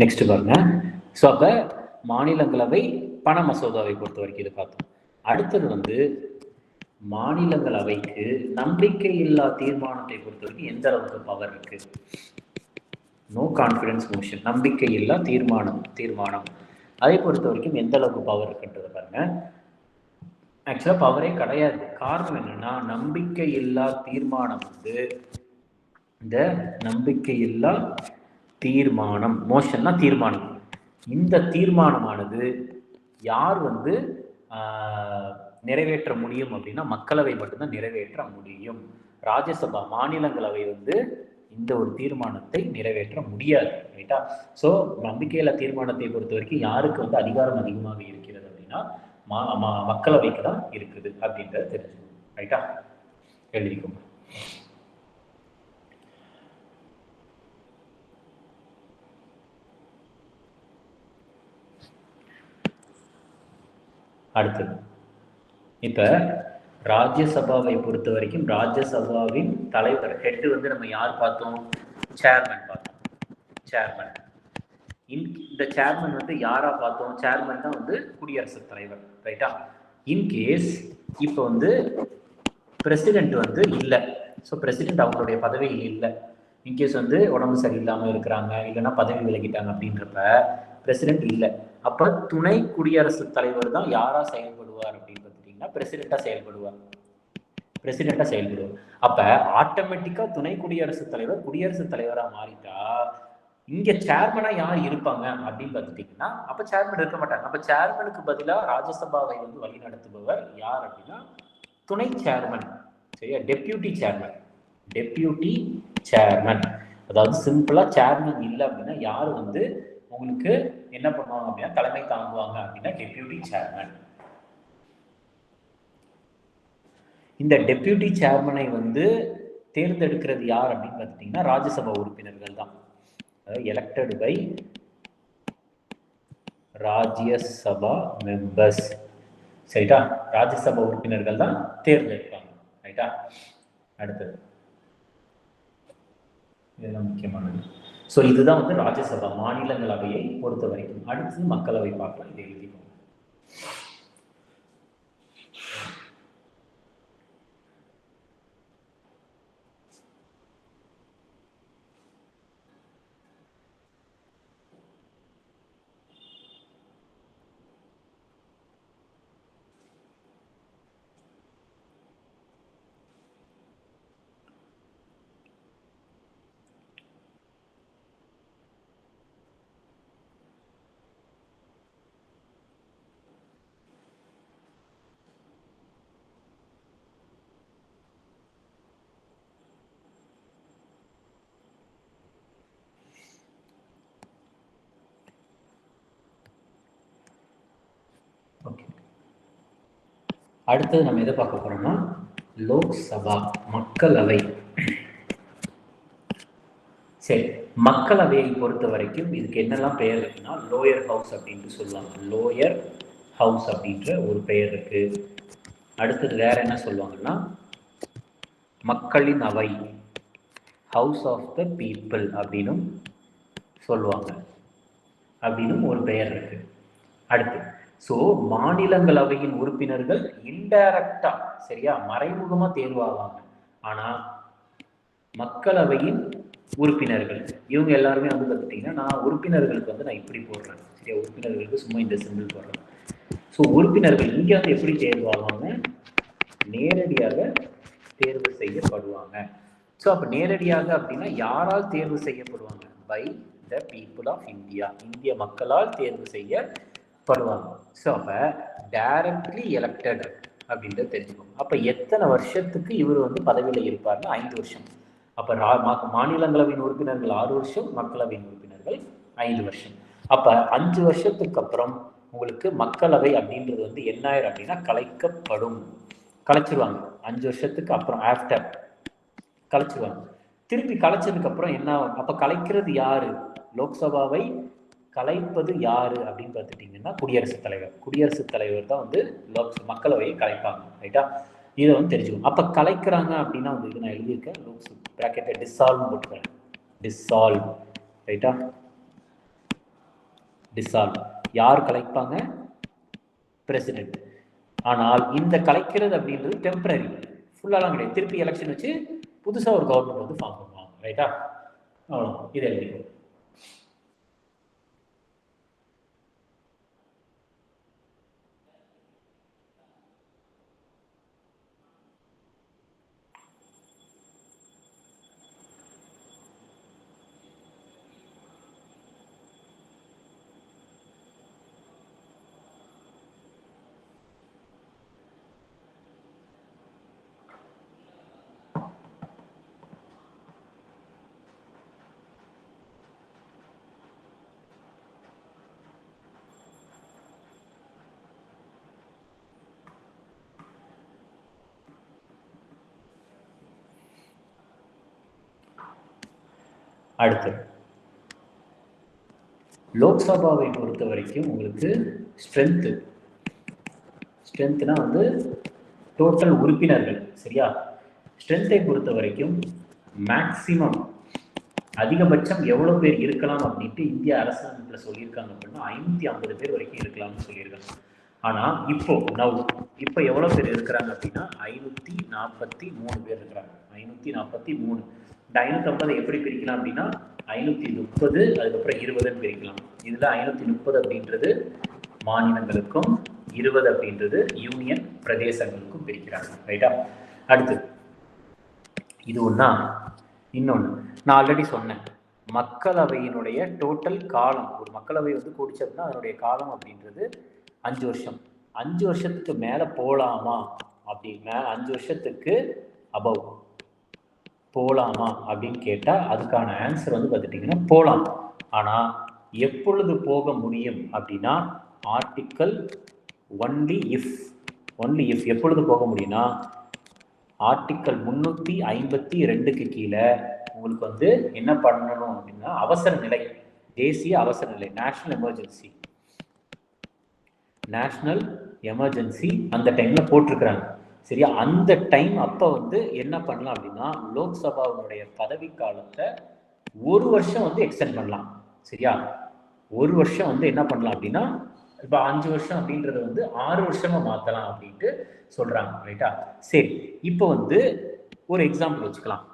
நெக்ஸ்ட் பாருங்க. ஸோ அப்போ மாநிலங்களவை பண மசோதாவை பொறுத்த வரைக்கும் இது பார்த்தோம். அடுத்தது வந்து மாநிலங்களவைக்கு நம்பிக்கை இல்லா தீர்மானத்தை பொறுத்த வரைக்கும் எந்த அளவுக்கு பவர் இருக்கு. நோ கான்ஃபிடன்ஸ் மோஷன், நம்பிக்கை இல்லா தீர்மானம் அதை பொறுத்த வரைக்கும் எந்த அளவுக்கு பவர் இருக்குன்றத பாருங்க. ஆக்சுவலா பவரே கிடையாது. காரணம் என்னன்னா, நம்பிக்கை இல்லா தீர்மானம் வந்து இந்த நம்பிக்கை இல்லா தீர்மானம், மோஷன்னா தீர்மானம், இந்த தீர்மானமானது யார் வந்து நிறைவேற்ற முடியும் அப்படின்னா மக்களவை மட்டும்தான் நிறைவேற்ற முடியும். ராஜ்யசபா, மாநிலங்களவை வந்து இந்த ஒரு தீர்மானத்தை நிறைவேற்ற முடியாது. ரைட்டா? ஸோ நம்பிக்கையில்லா தீர்மானத்தை பொறுத்த வரைக்கும் யாருக்கு வந்து அதிகாரம் அதிகமாக இருக்கிறது அப்படின்னா மக்களவைக்கு தான் இருக்குது அப்படின்றத தெரிஞ்சுக்கணும். ரைட்டா? எழுதிக்கோங்க. அடுத்தது இப்ப ராஜ்யசபாவை பொறுத்த வரைக்கும் ராஜ்யசபாவின் தலைவர் ஹெட் வந்து நம்ம யார் பார்த்தோம்? சேர்மன் பார்த்தோம். சேர்மன். இந்த சேர்மன் வந்து யாரா பார்த்தோம்? சேர்மன் தான் வந்து குடியரசுத் தலைவர். ரைட்டா? இன்கேஸ் இப்போ வந்து பிரசிடென்ட் வந்து இல்லை, ஸோ பிரசிடென்ட் அவங்களுடைய பதவியில் இல்லை, இன்கேஸ் வந்து உடம்பு சரியில்லாமல் இருக்கிறாங்க, இல்லைன்னா பதவி விலகிட்டாங்க அப்படின்றப்ப பிரசிடென்ட் இல்லை, அப்போ துணை குடியரசுத் தலைவர் தான் யாரா செயல்படுவார் அப்படின்னு பார்த்துட்டீங்கன்னா பிரசிடென்டா செயல்படுவார். அப்ப ஆட்டோமேட்டிக்கா துணை குடியரசுத் தலைவர் குடியரசுத் தலைவரா மாறிட்டா இங்க சேர்மனா யார் இருப்பாங்க அப்படின்னு பார்த்துட்டீங்கன்னா அப்ப சேர்மன் இருக்க மாட்டாங்க. அப்ப சேர்மனுக்கு பதிலா ராஜ்யசபாவை வந்து வழி நடத்துபவர் யார் அப்படின்னா துணை சேர்மன். சரியா? Deputy chairman. அதாவது சிம்பிளா சேர்மன் இல்லை அப்படின்னா யார் வந்து உங்களுக்கு என்ன பண்ணுவாங்க அப்படின்னா தலைமை தாங்குவாங்க அப்படின்னா டெப்யூட்டி சேர்மன். இந்த டெப்யூட்டி சேர்மனை வந்து தேர்ந்தெடுக்கிறது யார் அப்படின்னு பார்த்துட்டீங்கன்னா ராஜ்யசபா உறுப்பினர்கள் தான். Elected by Rajya Sabha members. சரிட்டா? ராஜ்யசபா உறுப்பினர்கள் தான் தேர்ந்தெடுப்பாங்க. ரைட்டா? அடுத்தது இதெல்லாம் முக்கியமானது. ஸோ இதுதான் வந்து ராஜ்யசபா, மாநிலங்களவையை பொறுத்த வரைக்கும். அடுத்து மக்களவை பார்க்கலாம். இதை எழுதிக்கோங்க. அடுத்தது நம்ம எதை பார்க்க போறோம்னா லோக்சபா, மக்களவை. சரி, மக்களவையை பொறுத்த வரைக்கும் இதுக்கு என்னெல்லாம் பெயர் இருக்குன்னா லோயர் ஹவுஸ் அப்படின்ட்டு சொல்லுவாங்க. லோயர் ஹவுஸ் அப்படின்ற ஒரு பெயர் இருக்கு. அடுத்தது வேற என்ன சொல்லுவாங்கன்னா மக்களின் அவை, ஹவுஸ் ஆஃப் த பீப்புள் அப்படின்னு சொல்லுவாங்க. அப்படின்னு ஒரு பெயர் இருக்கு. அடுத்து ஸோ மாநிலங்களவையின் உறுப்பினர்கள் இன்டைரக்டா, சரியா, மறைமுகமா தேர்வாவாங்க. ஆனா மக்களவையின் உறுப்பினர்கள் இவங்க எல்லாருமே வந்து பார்த்துட்டீங்கன்னா நான் உறுப்பினர்களுக்கு வந்து நான் இப்படி போடுறேன். சரியா? உறுப்பினர்களுக்கு சும்மா இந்த சிம்பிள் போடுறேன். ஸோ உறுப்பினர்கள் இங்கே வந்து எப்படி தேர்வாவாங்க? நேரடியாக தேர்வு செய்யப்படுவாங்க. ஸோ அப்போ நேரடியாக அப்படின்னா யாரால் தேர்வு செய்யப்படுவாங்க? By the people of India, இந்திய மக்களால் தேர்வு செய்யப்படுவாங்க. ஸோ அப்போ டைரக்ட்லி எலெக்டட் அப்படின்றது தெரிஞ்சுக்கோங்க. அப்போ எத்தனை வருஷத்துக்கு இவர் வந்து பதவியில் இருப்பார்னா 5 வருஷம். அப்போ மாநிலங்களவையின் உறுப்பினர்கள் 6 வருஷம், மக்களவையின் உறுப்பினர்கள் 5 வருஷம். அப்போ 5 வருஷத்துக்கு அப்புறம் உங்களுக்கு மக்களவை அப்படின்றது வந்து என்ன ஆயிரும் அப்படின்னா கலைச்சிருவாங்க. 5 வருஷத்துக்கு அப்புறம் ஆஃப்டர் கலைச்சிருவாங்க. திருப்பி கலைச்சதுக்கு அப்புறம் என்ன ஆகும்? அப்போ கலைக்கிறது யாரு? லோக்சபாவை கலைப்பது யாரு அப்படின்னு பார்த்துட்டீங்கன்னா குடியரசுத் தலைவர். குடியரசுத் தலைவர் தான் வந்து மக்களவையை கலைப்பாங்க. ரைட்டா? இதை வந்து தெரிஞ்சுக்கணும். அப்போ கலைக்கிறாங்க அப்படின்னா வந்து இது நான் எழுதியிருக்கேன், லோக்சபா பிராக்கெட்டை டிசால்வ் போட்டுக்கிறேன். டிசால்வ். ரைட்டா? டிசால்வ். யார் கலைப்பாங்க? பிரசிடென்ட். ஆனால் இந்த கலைக்கிறது அப்படின்றது டெம்பரரி, ஃபுல்லாலாம் கிடையாது. திருப்பி எலெக்ஷன் வச்சு புதுசாக ஒரு கவர்மெண்ட் வந்து ஃபார்ம் பண்ணுவாங்க. ரைட்டா? அவ்வளோ, இது எழுதிக்கோ. அடுத்து லோக்சபாவை பொறுத்த வரைக்கும் உங்களுக்கு ஸ்ட்ரென்த்னா வந்து டோட்டல் உறுப்பினர்கள். சரியா? ஸ்ட்ரென்த்தை பொறுத்த வரைக்கும் மேக்சிமம் அதிகபட்சம் எவ்வளோ பேர் இருக்கலாம் அப்படின்ட்டு இந்திய அரசாங்கத்தில் சொல்லியிருக்காங்க அப்படின்னா 550 பேர் வரைக்கும் இருக்கலாம்னு சொல்லியிருக்காங்க. ஆனால் இப்போ எவ்வளோ பேர் இருக்கிறாங்க அப்படின்னா 543 பேர் இருக்கிறாங்க. 543. இந்த 550 எப்படி பிரிக்கலாம் அப்படின்னா 530, அதுக்கப்புறம் 20 பிரிக்கலாம். இதில் 530 அப்படின்றது மாநிலங்களுக்கும் 20 அப்படின்றது யூனியன் பிரதேசங்களுக்கும் பிரிக்கிறாங்க. ரைட்டா? அடுத்து இது ஒன்றா. இன்னொன்று நான் ஆல்ரெடி சொன்னேன், மக்களவையினுடைய டோட்டல் காலம், ஒரு மக்களவை வந்து கூடிச்சு அப்படின்னா அதனுடைய காலம் அப்படின்றது 5 வருஷம். 5 வருஷத்துக்கு மேலே போகலாமா அப்படின்னா 5 வருஷத்துக்கு அபவ் போகலாமா அப்படின்னு கேட்டால் அதுக்கான ஆன்சர் வந்து பார்த்துட்டிங்கன்னா போகலாம். ஆனால் எப்பொழுது போக முடியும் அப்படின்னா ஆர்டிக்கல் ஒன்லி இஃப் எப்பொழுது போக முடியும்னா ஆர்டிக்கல் 352க்கு கீழே உங்களுக்கு வந்து என்ன பண்ணணும் அப்படின்னா அவசர நிலை, தேசிய அவசர நிலை, நேஷனல் எமர்ஜென்சி அந்த டைம்ல போட்டிருக்கிறாங்க. சரியா? அந்த டைம் அப்போ வந்து என்ன பண்ணலாம் அப்படின்னா லோக்சபாவுடைய பதவி காலத்தை 1 வருஷம் வந்து எக்ஸ்டெண்ட் பண்ணலாம். சரியா? 1 வருஷம் வந்து என்ன பண்ணலாம் அப்படின்னா இப்போ 5 வருஷம் அப்படின்றத வந்து 6 வருஷமா மாற்றலாம் அப்படின்ட்டு சொல்றாங்க. ரைட்டா? சரி, இப்போ வந்து ஒரு எக்ஸாம்பிள் வச்சுக்கலாம்.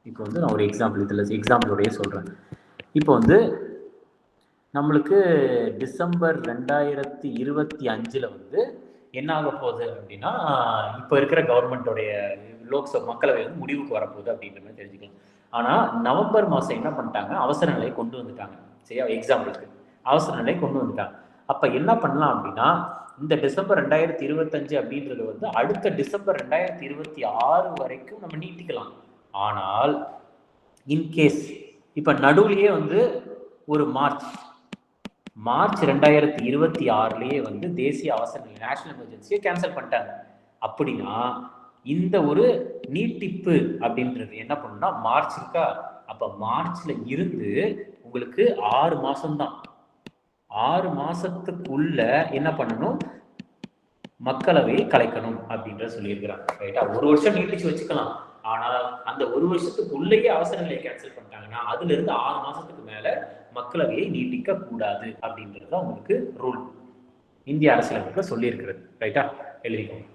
இப்போ வந்து நான் ஒரு எக்ஸாம்பிளோடய சொல்றேன். இப்போ வந்து நம்மளுக்கு டிசம்பர் 2025 வந்து என்ன ஆக போகுது அப்படின்னா இப்போ இருக்கிற கவர்மெண்டோடைய லோக்சபா மக்களவை வந்து முடிவுக்கு வரப்போகுது அப்படின்ற மாதிரி தெரிஞ்சுக்கலாம். ஆனால் நவம்பர் மாதம் என்ன பண்ணிட்டாங்க, அவசர நிலை கொண்டு வந்துட்டாங்க. சரியா? எக்ஸாம்பிளுக்கு அவசர நிலை கொண்டு வந்துட்டாங்க. அப்போ என்ன பண்ணலாம் அப்படின்னா இந்த டிசம்பர் 2025 அப்படின்றது வந்து அடுத்த டிசம்பர் 2026 வரைக்கும் நம்ம நீட்டிக்கலாம். ஆனால் இன்கேஸ் இப்போ நடுவுலையே வந்து ஒரு மார்ச் 2026 வந்து தேசிய அவசர நிலை, நேஷனல் எமர்ஜென்சியை கேன்சல் பண்ணிட்டாங்க அப்படின்னா இந்த ஒரு நீட்டிப்பு அப்படின்றது என்ன பண்ணுன்னா மார்ச் இருக்கா, அப்ப மார்ச்ல இருந்து உங்களுக்கு 6 மாசம்தான். 6 மாசத்துக்குள்ள என்ன பண்ணணும், மக்களவையை கலைக்கணும் அப்படின்ற சொல்லியிருக்கிறாங்க. ரைட்டா? 1 வருஷம் நீட்டிச்சு வச்சுக்கலாம். ஆனால் அந்த 1 வருஷத்துக்குள்ளேயே அவசர நிலையை கேன்சல் பண்ணிட்டாங்கன்னா அதுல இருந்து 6 மாசத்துக்கு மேல மக்களவையை நீட்டிக்க கூடாது அப்படின்றது தான் உங்களுக்கு ரூல் இந்திய அரசியலமைப்புல சொல்லி இருக்கிறது. ரைட்டா? எழுதிக்கோங்க.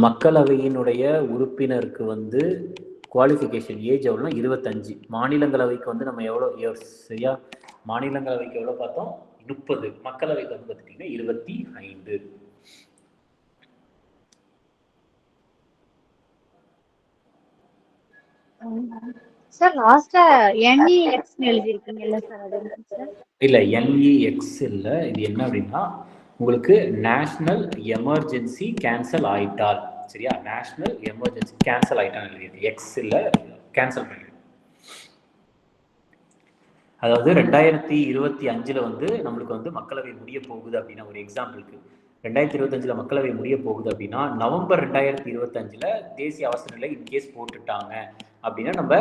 மக்களவையினுடைய உறுப்பினருக்கு வந்து குவாலிஃபிகேஷன் ஏஜ் எவ்வளோனா 25. மாநிலங்களவைக்கு வந்து நம்ம எவ்வளோ இயர்ஸ், சரியா? மாநிலங்களவைக்கு எவ்வளோ பார்த்தோம், 30. மக்களவைக்கு வந்து பார்த்துட்டிங்கன்னா 25. சார் லாஸ்டா NEX எழுதிருக்கீங்கல்ல சார், அது என்ன சார்? இல்ல NEX இல்ல, இது என்ன அப்படின்னா உங்களுக்கு நேஷனல் எமர்ஜென்சி கேன்சல் ஆயிட்டால். சரியா? நேஷனல் எமர்ஜென்சி கேன்சல் ஆயிட்டால் எழுதியது, எக்ஸ் இல்ல, கேன்சல் பண்ணிடு. அதாவது 2025 வந்து நம்மளுக்கு வந்து மக்களவை முடிய போகுது அப்படின்னா, ஒரு எக்ஸாம்பிளுக்கு 2025 மக்களவை முடிய போகுது அப்படின்னா, நவம்பர் 2025 தேசிய அவசர நிலை இன்கேஸ் போட்டுட்டாங்க அப்படின்னா நம்ம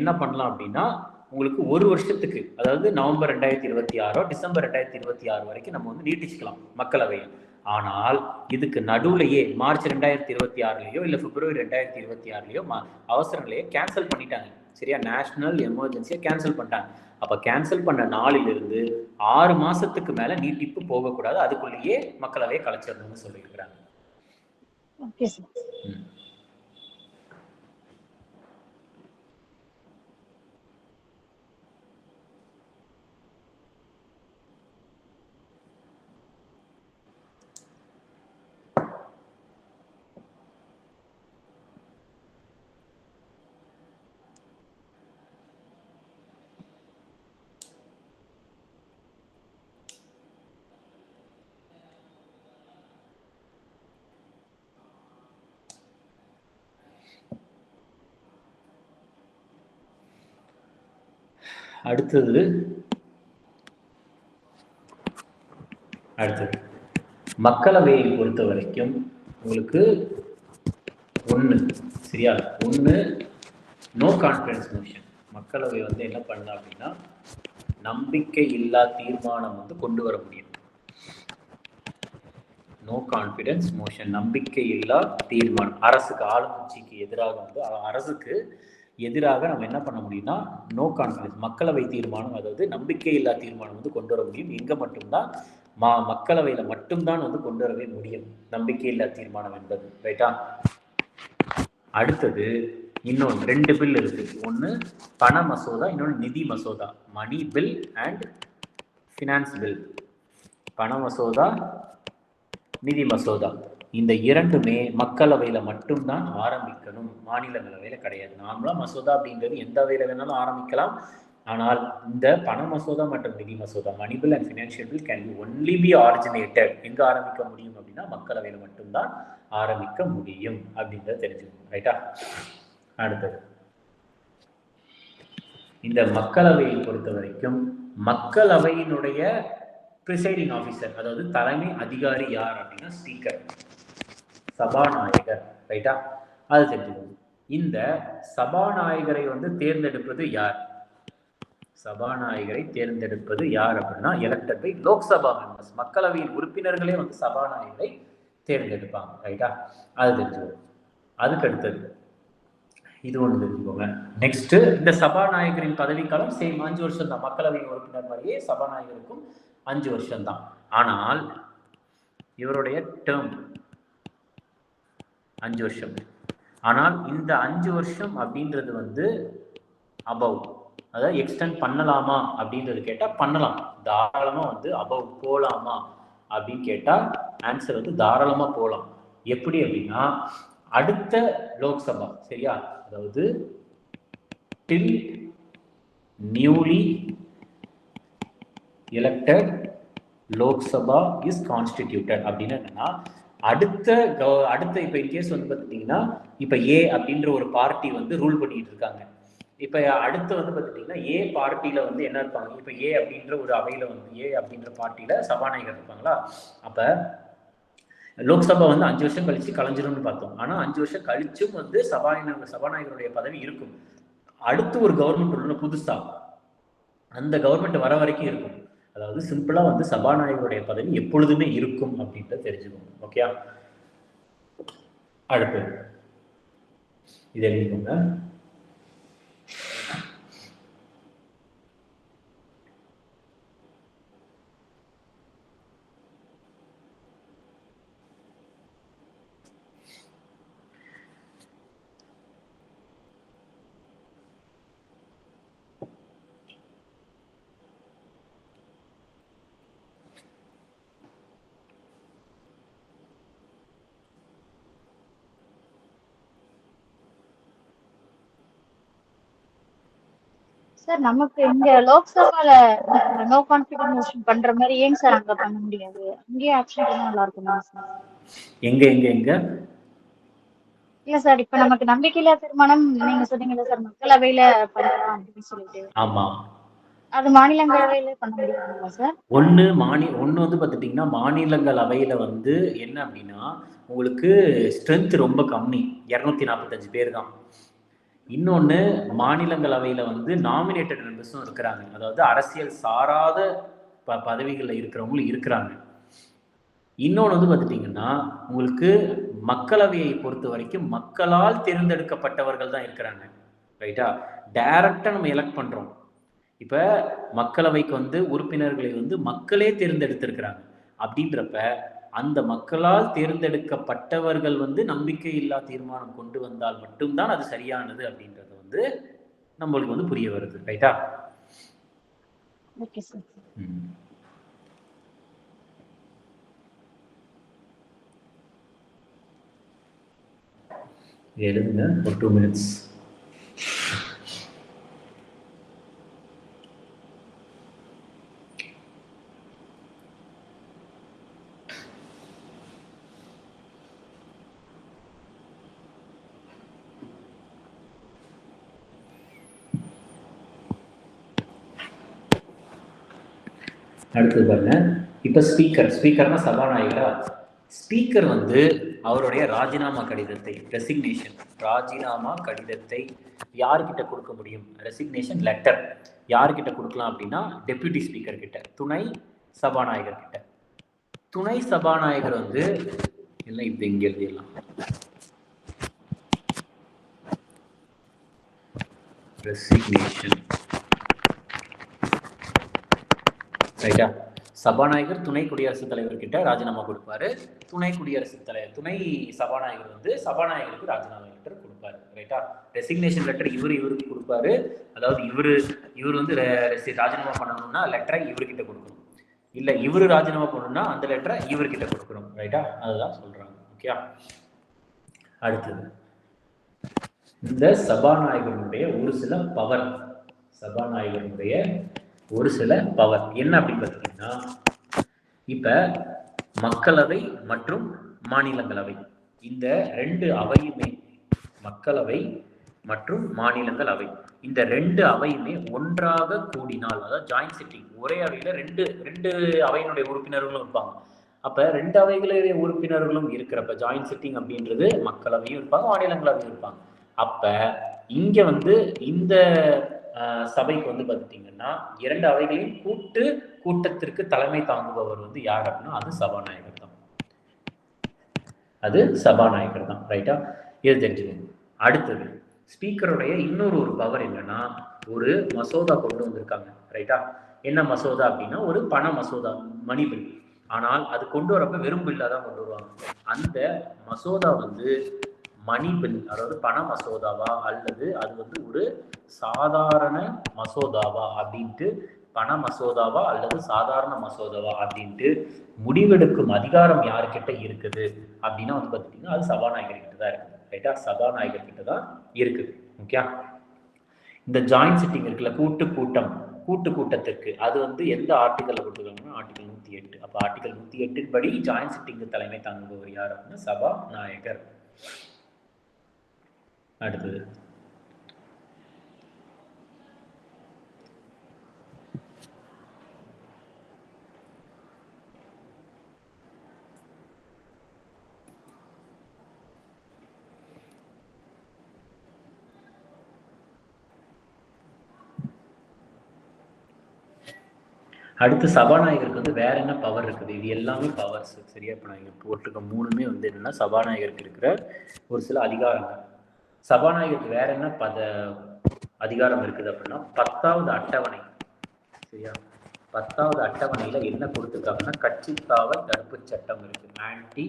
என்ன பண்ணலாம் அப்படின்னா, உங்களுக்கு ஒரு வருஷத்துக்கு, அதாவது நவம்பர் 2026 டிசம்பர் 2026 வரைக்கும் நம்ம வந்து நீட்டிச்சுக்கலாம் மக்களவையை. ஆனால் இதுக்கு நடுவுலையே மார்ச் 2026 இல்ல பிப்ரவரி 2026 அவசர நிலையை கேன்சல் பண்ணிட்டாங்க. சரியா? நேஷனல் எமர்ஜென்சியை கேன்சல் பண்ணிட்டாங்க. அப்ப கேன்சல் பண்ண நாளிலிருந்து 6 மாசத்துக்கு மேல நீட்டிப்பு போகக்கூடாது, அதுக்குள்ளேயே மக்களவையை கலைச்சிடணும்னு சொல்லியிருக்கிறாங்க. Okay sir. அடுத்தது மக்களவையை பொறுத்த வரைக்கும் உங்களுக்கு சரியா, நோ கான்ஃபிடன்ஸ் மோஷன். மக்களவை வந்து என்ன பண்ணலாம் அப்படின்னா, நம்பிக்கை இல்லா தீர்மானம் வந்து கொண்டு வர முடியும். நோ கான்ஃபிடன்ஸ் மோஷன், நம்பிக்கை இல்லா தீர்மானம். அரசுக்கு, ஆளுங்கட்சிக்கு எதிராக வந்து அரசுக்கு எதிராக நம்ம என்ன பண்ண முடியும்னா, நோ கான்ஃபிடன்ஸ் மக்களவை தீர்மானம், அதாவது நம்பிக்கை இல்லா தீர்மானம் வந்து கொண்டு வர முடியும். எங்க மட்டும்தான் மக்களவையில மட்டும்தான் வந்து கொண்டு வரவே முடியும் நம்பிக்கை இல்லா தீர்மானம் என்பது. ரைட்டா? அடுத்தது இன்னொன்று 2 பில் இருக்கு. ஒன்று பண மசோதா, இன்னொன்று நிதி மசோதா. Money bill and finance bill. பண மசோதா, நிதி மசோதா. இந்த இரண்டுமே மக்களவையில மட்டும்தான் ஆரம்பிக்கணும், மாநிலங்களவையில கிடையாது. நார்மலா மசோதா அப்படின்றது எந்த வகையில வேணாலும் ஆரம்பிக்கலாம். ஆனால் இந்த பண மசோதா மற்றும் நிதி மசோதா, money bill and financial bill can only be originated, எங்க ஆரம்பிக்க முடியும் அப்படின்னா மக்களவையில மட்டும்தான் ஆரம்பிக்க முடியும் அப்படின்றத தெரிஞ்சுக்கணும். ரைட்டா? அடுத்தது இந்த மக்களவையை பொறுத்த வரைக்கும் மக்களவையினுடைய பிரிசைடிங் ஆஃபீஸர், அதாவது தலைமை அதிகாரி யார் அப்படின்னா ஸ்பீக்கர், சபாநாயகர். ரைட்டா? அது தெரிஞ்சுக்கணும். இந்த சபாநாயகரை வந்து தேர்ந்தெடுப்பது யார்? சபாநாயகரை தேர்ந்தெடுப்பது யார் அப்படின்னா எலெக்டட் பை லோக்சபா மெம்பர்ஸ். மக்களவையின் உறுப்பினர்களே வந்து சபாநாயகரை தேர்ந்தெடுப்பாங்க. ரைட்டா? அது தெரிஞ்சுக்கணும். அதுக்கு அடுத்தது இது ஒன்று தெரிஞ்சுக்கோங்க. நெக்ஸ்ட், இந்த சபாநாயகரின் பதவிக்காலம் சேம் 5 வருஷம் தான். மக்களவையின் உறுப்பினர் மாதிரியே சபாநாயகருக்கும் 5 வருஷம் தான். ஆனால் இவருடைய டேர்ம் 5 வருஷம். ஆனால் இந்த 5 வருஷம் அப்படின்றது வந்து அபவ், அதாவது எக்ஸ்டெண்ட் பண்ணலாமா அப்படின்றது கேட்டா பண்ணலாம். தாராளமா வந்து அபவ் போலாமா அப்படின்னு கேட்டா ஆன்சர் வந்து தாராளமா போலாம். எப்படி அப்படின்னா, அடுத்த லோக்சபா, சரியா, அதாவது till newly elected Lok Sabha is constituted அப்படின்னு என்னன்னா, அடுத்த இப்ப இன்கேஸ் வந்து பார்த்துட்டீங்கன்னா, இப்ப ஏ அப்படின்ற ஒரு பார்ட்டி வந்து ரூல் பண்ணிட்டு இருக்காங்க. இப்ப அடுத்து வந்து பார்த்துட்டீங்கன்னா ஏ பார்ட்டியில வந்து என்ன இருப்பாங்க, இப்ப ஏ அப்படின்ற ஒரு அவையில வந்து ஏ அப்படின்ற பார்ட்டியில சபாநாயகர் இருப்பாங்களா. அப்ப லோக்சபா வந்து 5 வருஷம் கழிச்சு கலைஞ்சிரும்னு பார்த்தோம். ஆனா 5 வருஷம் கழிச்சும் வந்து சபாநாயகருடைய பதவி இருக்கும். அடுத்து ஒரு கவர்மெண்ட் உள்ள புதுசா அந்த கவர்மெண்ட் வர வரைக்கும் இருக்கும். அதாவது சிம்பிளா வந்து சபாநாயகருடைய பதவி எப்பொழுதுமே இருக்கும் அப்படின்றத தெரிஞ்சுக்கோங்க. ஓகே? அடுத்து இது எழுதிக்கோங்க. சார், நமக்கு இங்க லோக்சபால நோ கான்ஃபிடன்ஸ் மோஷன் பண்ற மாதிரி ஏன் சார் அங்க பண்ண முடியாது? அங்கேயே ஆப்ஷன் பண்ணா நல்லா இருக்குமா சார்? எங்க எங்க எங்க இல்ல சார், இப்ப நமக்கு நம்பிக்கையில்லா தீர்மானம் நீங்க சொன்னீங்கல்ல சார், மக்களவையில பண்ணலாம் அப்படின்னு சொல்லிட்டு. ஆமா, அது மாநிலங்களவையில பண்ண முடியுங்களா சார்? ஒன்று வந்து பார்த்துட்டிங்கன்னா மாநிலங்களவையில் வந்து என்ன அப்படின்னா உங்களுக்கு ஸ்ட்ரென்த் ரொம்ப கம்மி, 245 பேர் தான். இன்னொன்று மாநிலங்களவையில் வந்து நாமினேட்டட் மெம்பர்ஸும் இருக்கிறாங்க, அதாவது அரசியல் சாராத பதவிகளில் இருக்கிறவங்களும் இருக்கிறாங்க. இன்னொன்று வந்து பார்த்துட்டிங்கன்னா உங்களுக்கு மக்களவையை பொறுத்த வரைக்கும் மக்களால் தேர்ந்தெடுக்கப்பட்டவர்கள் தான் இருக்கிறாங்க, ரைட்டா? டைரக்டாக நம்ம எலெக்ட் பண்ணுறோம். இப்போ மக்களவைக்கு வந்து உறுப்பினர்களை வந்து மக்களே தேர்ந்தெடுத்திருக்கிறாங்க. அப்படின்றப்ப அந்த மக்களால் தேர்ந்தெடுக்கப்பட்டவர்கள் வந்து நம்பிக்கை இல்லா தீர்மானம் கொண்டு வந்தால் மட்டும்தான் அது சரியானது அப்படின்றது வந்து நம்மளுக்கு வந்து புரிய வருது, ரைட்டா? Okay sir. எழுதுங்க ஒரு 2 minutes. அடுத்தது பாருங்க, இப்போ ஸ்பீக்கர்னா சபாநாயகரா? ஸ்பீக்கர் வந்து அவருடைய ராஜினாமா கடிதத்தை, ரெசிக்னேஷன் ராஜினாமா கடிதத்தை யார்கிட்ட கொடுக்க முடியும்? ரெசிக்னேஷன் லெட்டர் யார்கிட்ட கொடுக்கலாம் அப்படின்னா டெப்யூட்டி ஸ்பீக்கர் கிட்ட, துணை சபாநாயகர் கிட்ட. துணை சபாநாயகர் வந்து இல்லை, இப்போ இங்க எழுதிடலாம். ரெசிக்னேஷன், ரைட்டா? சபாநாயகர் துணை குடியரசுத் தலைவர் கிட்ட ராஜினாமா கொடுப்பாரு. துணை சபாநாயகர் வந்து சபாநாயகருக்கு ராஜினாமா லெட்டர் கொடுப்பாரு, ரைட்டா? ரெசிக்னேஷன் லெட்டர் இவருக்கு கொடுப்பாரு. அதாவது இவர் வந்து ராஜினாமா பண்ணணும்னா லெட்டரை இவர்கிட்ட கொடுக்கணும், இல்லை இவரு ராஜினாமா பண்ணணும்னா அந்த லெட்டரை இவர்கிட்ட கொடுக்கணும், ரைட்டா? அதுதான் சொல்றாங்க. ஓகே, அடுத்தது இந்த சபாநாயகருடைய ஒரு சில பவர். சபாநாயகருடைய ஒரு சில பவர் என்ன அப்படின்னு பார்த்தீங்கன்னா, இப்ப மக்களவை மற்றும் மாநிலங்களவை இந்த ரெண்டு அவையுமே, மக்களவை மற்றும் மாநிலங்களவை இந்த ரெண்டு அவையுமே ஒன்றாக கூடினால், அதாவது ஜாயிண்ட் சிட்டிங், ஒரே அவையில ரெண்டு அவையினுடைய உறுப்பினர்களும் இருப்பாங்க. அப்ப ரெண்டு அவைகளுடைய உறுப்பினர்களும் இருக்கிறப்ப ஜாயிண்ட் சிட்டிங் அப்படின்றது மக்களவையும் இருப்பாங்க, மாநிலங்களவையும் இருப்பாங்க. அப்ப இங்க வந்து இந்த சபைக்கு வந்து பார்த்துட்டீங்கன்னா இரண்டு அவைகளையும் கூட்டத்திற்கு தலைமை தாங்குபவர் வந்து யார் அப்படின்னா அது சபாநாயகர் தான். அது சபாநாயகர் தான், ரைட்டா? இது தெரிஞ்சுக்கணும். அடுத்தது ஸ்பீக்கருடைய இன்னொரு பவர் என்னன்னா, ஒரு மசோதா கொண்டு வந்திருக்காங்க, ரைட்டா? என்ன மசோதா அப்படின்னா ஒரு பண மசோதா, மணி பில். ஆனால் அது கொண்டு வரப்ப வெறும் பில்லா தான் கொண்டு வருவாங்க. அந்த மசோதா வந்து மணி பில், அதாவது பண மசோதாவா அல்லது அது வந்து ஒரு சாதாரண மசோதாவா அப்படின்ட்டு, பண மசோதாவா அல்லது சாதாரண மசோதாவா அப்படின்ட்டு முடிவெடுக்கும் அதிகாரம் யாருக்கிட்ட இருக்குது அப்படின்னா வந்து பார்த்துட்டீங்கன்னா அது சபாநாயகர் கிட்ட தான் இருக்குது, ரைட்டா? சபாநாயகர் கிட்ட தான் இருக்குது. ஓகே, இந்த ஜாயிண்ட் சிட்டிங் இருக்குல்ல, கூட்டத்திற்கு அது வந்து எந்த ஆர்டிகல்ல கொடுத்துருக்காங்கன்னா ஆர்டிகல் 108. அப்போ ஆர்டிகல் 108 படி ஜாயிண்ட் சிட்டிங் தலைமை தாங்குபவர் யார் அப்படின்னா சபாநாயகர். அடுத்தது சபாநாயகருக்கு வந்து வேற என்ன பவர் இருக்குது? இது எல்லாமே பவர்ஸ், சரியா? இப்போ நான் இங்க போட்டிருக்க மூணுமே வந்து என்னன்னா சபாநாயகருக்கு இருக்கிற ஒரு சில அதிகாரங்கள். சபாநாயகருக்கு வேற என்ன அதிகாரம் இருக்குது அப்படின்னா 10வது அட்டவணை, சரியா? 10வது அட்டவணையில என்ன கொடுத்துருக்காங்கன்னா கட்சி தாவல் தடுப்பு சட்டம் இருக்கு, ஆன்டி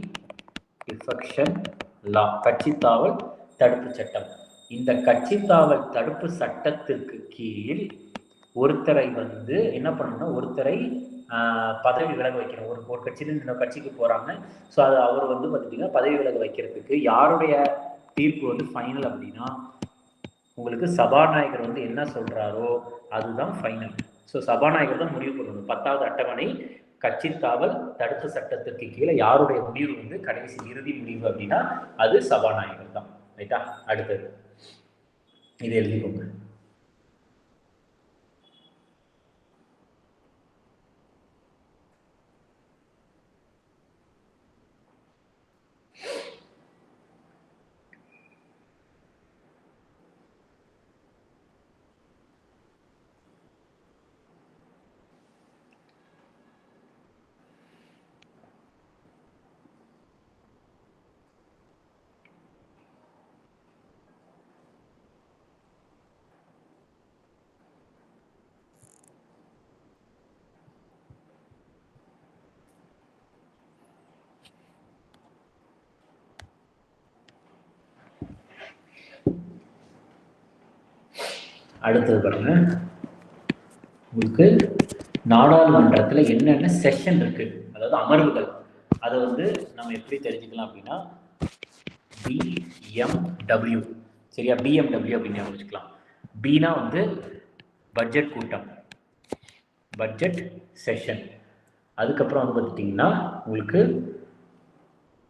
டிஃபெக்ஷன் லா, கட்சி தாவல் தடுப்பு சட்டம். இந்த கட்சி தாவல் தடுப்பு சட்டத்திற்கு கீழ் ஒருத்தரை வந்து என்ன பண்ணணும்னா ஒருத்தரை பதவி விலக வைக்கணும். ஒரு கட்சியிலிருந்து இன்னொரு கட்சிக்கு போறாங்க, ஸோ அது அவர் வந்து பார்த்தீங்கன்னா பதவி விலக வைக்கிறதுக்கு யாருடைய தீர்ப்பு வந்து ஃபைனல் அப்படின்னா உங்களுக்கு சபாநாயகர் வந்து என்ன சொல்றாரோ அதுதான் ஃபைனல். ஸோ சபாநாயகர் தான் முடிவு பண்ணணும். 10வது அட்டவணை கட்சி தாவல் தடுப்பு சட்டத்திற்கு கீழே யாருடைய முடிவு வந்து கடைசி இறுதி முடிவு அப்படின்னா அது சபாநாயகர் தான், ரைட்டா? அடுத்தது இது எழுதிக்கோங்க. அடுத்தது பாருங்க, உங்களுக்கு நாடாளுமன்றத்தில் என்னென்ன செஷன் இருக்கு, அதாவது அமர்வுகள், அதை வந்து நம்ம எப்படி தெரிஞ்சுக்கலாம் அப்படின்னா பிஎம்டபிள்யூ. சரியா, பிஎம்டபிள்யூ அப்படின்னு வச்சுக்கலாம். பினா வந்து பட்ஜெட் கூட்டம், பட்ஜெட் செஷன். அதுக்கப்புறம் வந்து பார்த்துட்டிங்கன்னா உங்களுக்கு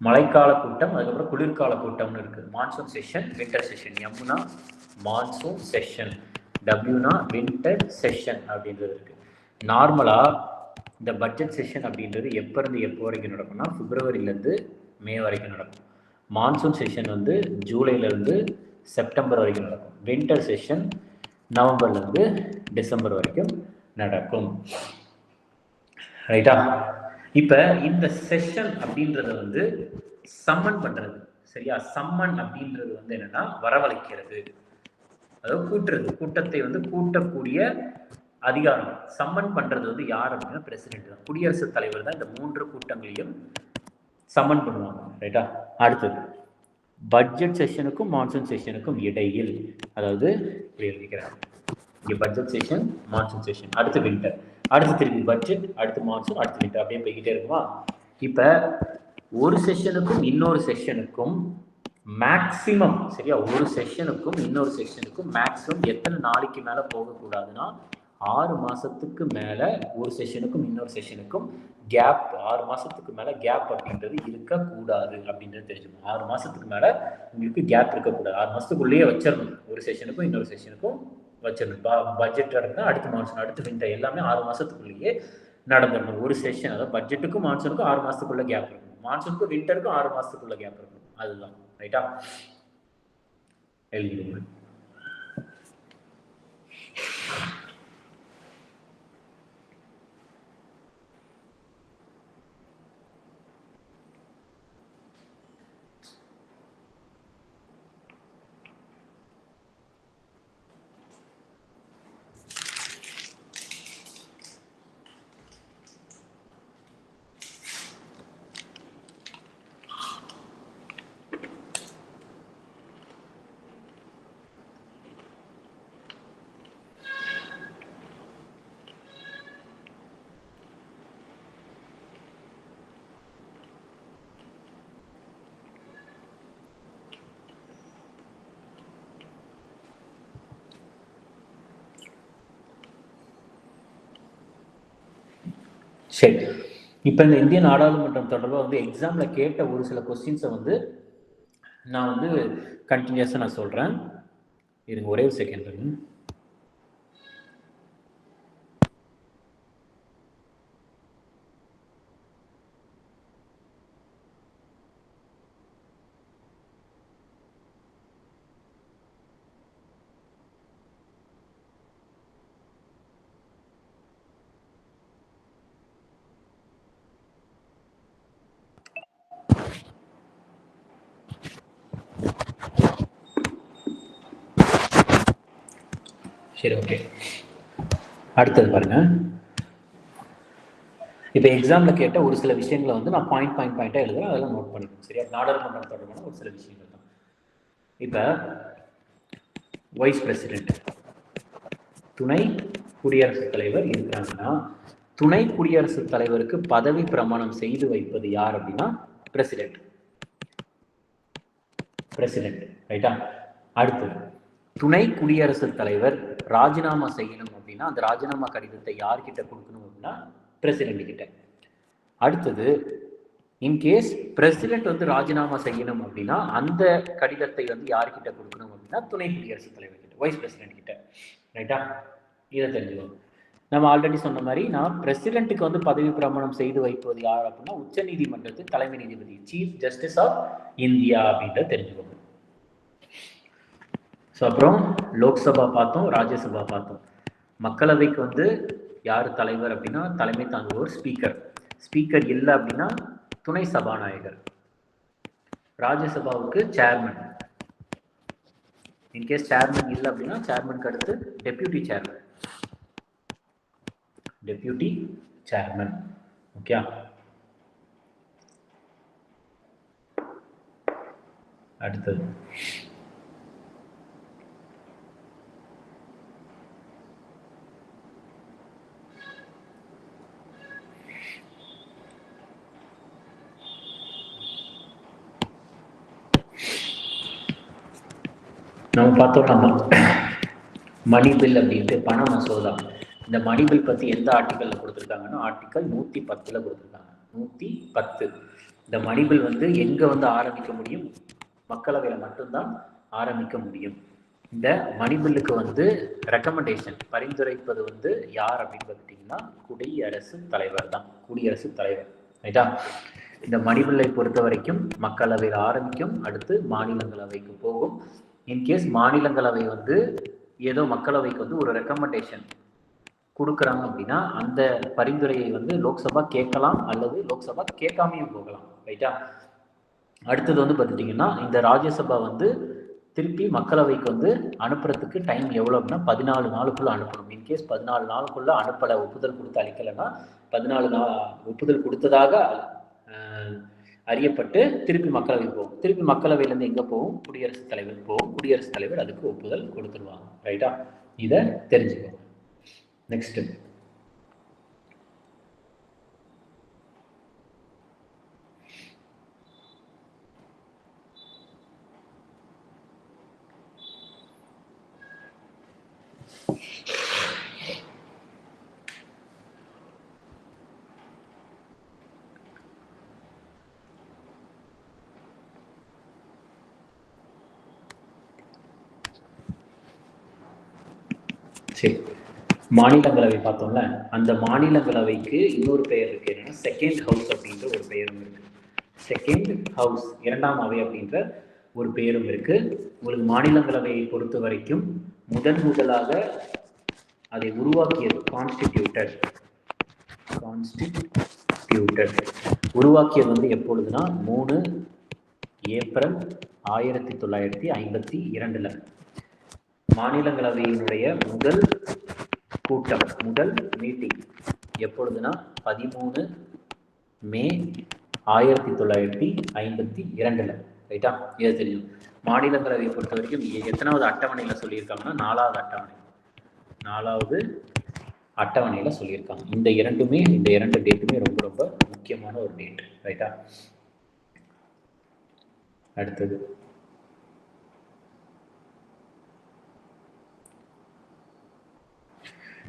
மழைக்கால கூட்டம், அதுக்கப்புறம் குளிர்கால கூட்டம்னு இருக்குது. Monsoon session, winter session. எம்னா மான்சூன் செஷன், டபிள்யூனா வின்டர் செஷன் அப்படின்றது இருக்குது. நார்மலாக இந்த பட்ஜெட் செஷன் அப்படின்றது எப்போ இருந்து எப்போ வரைக்கும் நடக்கும்னா பிப்ரவரியிலேருந்து மே வரைக்கும் நடக்கும். மான்சூன் செஷன் வந்து ஜூலைலேருந்து செப்டம்பர் வரைக்கும் நடக்கும். வின்டர் செஷன் நவம்பர்லேருந்து டிசம்பர் வரைக்கும் நடக்கும். ரைட்டா? இப்போ இந்த செஷன் அப்படின்றத வந்து சம்மன் பண்ணுறது. சரியா, சம்மன் அப்படின்றது வந்து என்னன்னா வரவழைக்கிறது, அதாவது கூட்டுறது, கூட்டத்தை வந்து கூட்டக்கூடிய அதிகாரம். சம்மன் பண்றது வந்து யார் அப்படின்னா பிரசிடென்ட் தான், குடியரசுத் தலைவர் தான் இந்த 3 கூட்டங்களையும் சம்மன் பண்ணுவாங்க. ரைட்டா? அடுத்தது பட்ஜெட் செஷனுக்கும் மான்சூன் செஷனுக்கும் இடையில், அதாவது இப்படி எழுதிக்கிறேன், இங்கே பட்ஜெட் செஷன், மான்சூன் செஷன், அடுத்து வின்டர், அடுத்து திருப்பி பட்ஜெட், அடுத்து மான்சூன், அடுத்து வின்டர், அப்படியே போய்கிட்டே இருக்குமா? இப்போ ஒரு செஷனுக்கும் இன்னொரு செஷனுக்கும் மேக்சிமம், சரியா, ஒரு செஷனுக்கும் இன்னொரு செஷனுக்கும் மேக்சிமம் எத்தனை நாளைக்கு மேலே போகக்கூடாதுன்னா 6 மாதத்துக்கு மேலே ஒரு செஷனுக்கும் இன்னொரு செஷனுக்கும் கேப், 6 மாதத்துக்கு மேலே கேப் அப்படின்றது இருக்கக்கூடாது அப்படின்றது தெரிஞ்சுக்கணும். 6 மாதத்துக்கு மேலே உங்களுக்கு கேப் இருக்கக்கூடாது. 6 மாதத்துக்குள்ளேயே வச்சிடணும், ஒரு செஷனுக்கும் இன்னொரு செஷனுக்கும் வச்சிடணும். பட்ஜெட் நடக்குதுன்னா அடுத்து மான்சூன், அடுத்து வின்டர், எல்லாமே 6 மாதத்துக்குள்ளேயே நடந்துடணும். ஒரு செஷன், அதாவது பட்ஜெட்டுக்கும் மான்சூனுக்கும் 6 மாதத்துக்குள்ள கேப் இருக்கணும், மான்சூனுக்கும் வின்டருக்கும் 6 மாதத்துக்குள்ள கேப் இருக்கணும். அதுதான். ரைட்டா? எழுதிடுங்க. சரி, இப்போ இந்த இந்திய நாடாளுமன்றம் தொடர்பாக வந்து எக்ஸாமில் கேட்ட ஒரு சில கொஸ்டின்ஸை வந்து நான் வந்து கண்டினியூஸாக நான் சொல்கிறேன். இருங்க ஒரே ஒரு செகண்ட். சரி, ஓகே. அடுத்தது பாருங்க, இப்போ எக்ஸாமில் கேட்ட ஒரு சில விஷயங்களை வந்து நான் பாயிண்டாக எழுதுறேன், அதெல்லாம் நோட் பண்ணிக்கணும். சரியா? நாடாளுமன்றம் தொடர்பான ஒரு சில விஷயங்கள் தான். இப்போ வைஸ் பிரசிடென்ட், துணை குடியரசுத் தலைவர் இருக்கிறாங்கன்னா துணை குடியரசுத் தலைவருக்கு பதவி பிரமாணம் செய்து வைப்பது யார் அப்படின்னா பிரசிடென்ட். பிரசிடென்ட். ரைட்டா? அடுத்தது துணை குடியரசுத் தலைவர் ராஜினாமா செய்யணும் அப்படின்னா அந்த ராஜினாமா கடிதத்தை யார்கிட்ட கொடுக்கணும் அப்படின்னா பிரசிடென்ட் கிட்ட. அடுத்தது இன்கேஸ் பிரசிடென்ட் வந்து ராஜினாமா செய்யணும் அப்படின்னா அந்த கடிதத்தை வந்து யார்கிட்ட கொடுக்கணும் அப்படின்னா துணை குடியரசுத் தலைவர் கிட்ட, வைஸ் பிரசிடென்ட் கிட்ட. ரைட்டா? இதை தெரிஞ்சுக்கணும். நம்ம ஆல்ரெடி சொன்ன மாதிரி நான் பிரசிடென்ட்டுக்கு வந்து பதவி பிரமாணம் செய்து வைப்பது யார் அப்படின்னா உச்ச நீதிமன்றத்தின் தலைமை நீதிபதி, சீஃப் ஜஸ்டிஸ் ஆஃப் இந்தியா அப்படின்றத தெரிஞ்சுக்கணும். ஸோ அப்புறம் லோக்சபா பார்த்தோம், ராஜ்யசபா பார்த்தோம். மக்களவைக்கு வந்து யார் தலைவர் அப்படின்னா தலைமை தாங்குவோர் ஸ்பீக்கர். ஸ்பீக்கர் இல்லை அப்படின்னா துணை சபாநாயகர். ராஜ்யசபாவுக்கு சேர்மன். இன்கேஸ் சேர்மன் இல்லை அப்படின்னா சேர்மனுக்கு அடுத்து deputy chairman. Deputy chairman. Okay. அடுத்தது நம்ம பார்த்தோம் நம்ம மணி பில் அப்படின்ட்டு பண மசோதா. இந்த மணி பில் பற்றி எந்த ஆர்டிக்கலில் கொடுத்துருக்காங்கன்னா ஆர்டிக்கல் 110 கொடுத்துருக்காங்க. 110. இந்த மணி பில் வந்து எங்கே வந்து ஆரம்பிக்க முடியும்? மக்களவையில் மட்டும்தான் ஆரம்பிக்க முடியும். இந்த மணி பில்லுக்கு வந்து ரெக்கமெண்டேஷன் பரிந்துரைப்பது வந்து யார் அப்படின்னு பார்த்துட்டிங்கன்னா குடியரசுத் தலைவர் தான். குடியரசுத் தலைவர், ரைட்டா? இந்த மணி பில்லை பொறுத்த வரைக்கும் மக்களவையில் ஆரம்பிக்கும், அடுத்து மாநிலங்களவைக்கு போகும். இன்கேஸ் மாநிலங்களவை வந்து ஏதோ மக்களவைக்கு வந்து ஒரு ரெக்கமெண்டேஷன் கொடுக்குறாங்க அப்படின்னா அந்த பரிந்துரையை வந்து லோக்சபா கேட்கலாம் அல்லது லோக்சபா கேட்காமையும் போகலாம், ரைட்டா? அடுத்தது வந்து பார்த்துட்டிங்கன்னா இந்த ராஜ்யசபா வந்து திருப்பி மக்களவைக்கு வந்து அனுப்புறதுக்கு டைம் எவ்வளோ அப்படின்னா 14 நாளுக்குள்ளே அனுப்பணும். இன்கேஸ் 14 நாளுக்குள்ளே அனுப்பலை, ஒப்புதல் கொடுத்து அளிக்கலைன்னா 14 நாள் ஒப்புதல் கொடுத்ததாக அறியப்பட்டு திருப்பி மக்களவைக்கு போகும். திருப்பி மக்களவையிலேருந்து எங்கே போகும்? குடியரசுத் தலைவர் போகும். குடியரசுத் தலைவர் அதுக்கு ஒப்புதல் கொடுத்துருவாங்க, ரைட்டா? இதை தெரிஞ்சுக்கோங்க. நெக்ஸ்ட், சரி, மாநிலங்களவை பார்த்தோம்ல, அந்த மாநிலங்களவைக்கு இன்னொரு பெயர் இருக்கு. என்னன்னா செகண்ட் ஹவுஸ் அப்படின்ற ஒரு பெயரும் இருக்கு. செகண்ட் ஹவுஸ், இரண்டாம் அவை அப்படின்ற ஒரு பெயரும் இருக்கு. உங்களுக்கு மாநிலங்களவையை பொறுத்த வரைக்கும் முதலாக அதை உருவாக்கியது கான்ஸ்டிடியூட்டட் உருவாக்கியது வந்து எப்பொழுதுனா 3 ஏப்ரல் 1952. மாநிலங்களவையினுடைய முதல் கூட்டம், முதல் மீட்டிங் எப்பொழுதுனா 13 மே 1952, ரைட்டா? இது தெரியும். மாநிலங்களவையை பொறுத்த வரைக்கும் எத்தனாவது அட்டவணையில் சொல்லியிருக்காங்கன்னா 4வது அட்டவணையில் சொல்லியிருக்காங்க. இந்த இரண்டு டேட்டுமே ரொம்ப ரொம்ப முக்கியமான ஒரு டேட், ரைட்டா? அடுத்தது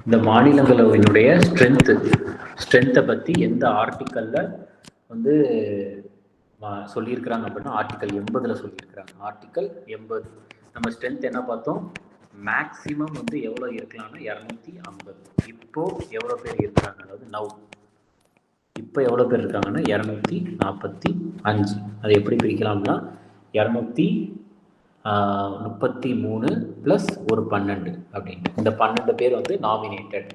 இந்த மாநிலங்களவையினுடைய ஸ்ட்ரென்த்தை பற்றி எந்த ஆர்டிக்கலில் வந்து சொல்லியிருக்கிறாங்க அப்படின்னா ஆர்டிக்கல் 80 சொல்லியிருக்கிறாங்க. ஆர்டிக்கல் 80 நம்ம ஸ்ட்ரென்த் என்ன பார்த்தோம்? மேக்சிமம் வந்து எவ்வளோ இருக்கலாம்னா 250. இப்போ எவ்வளோ பேர் இருக்கிறாங்க, அதாவது இப்போ எவ்வளோ பேர் இருக்காங்கன்னா 245. அதை எப்படி பிரிக்கலாம்னா 233 + ஒரு 12 அப்படின்னு. இந்த 12 பேர் வந்து நாமினேட்டட்.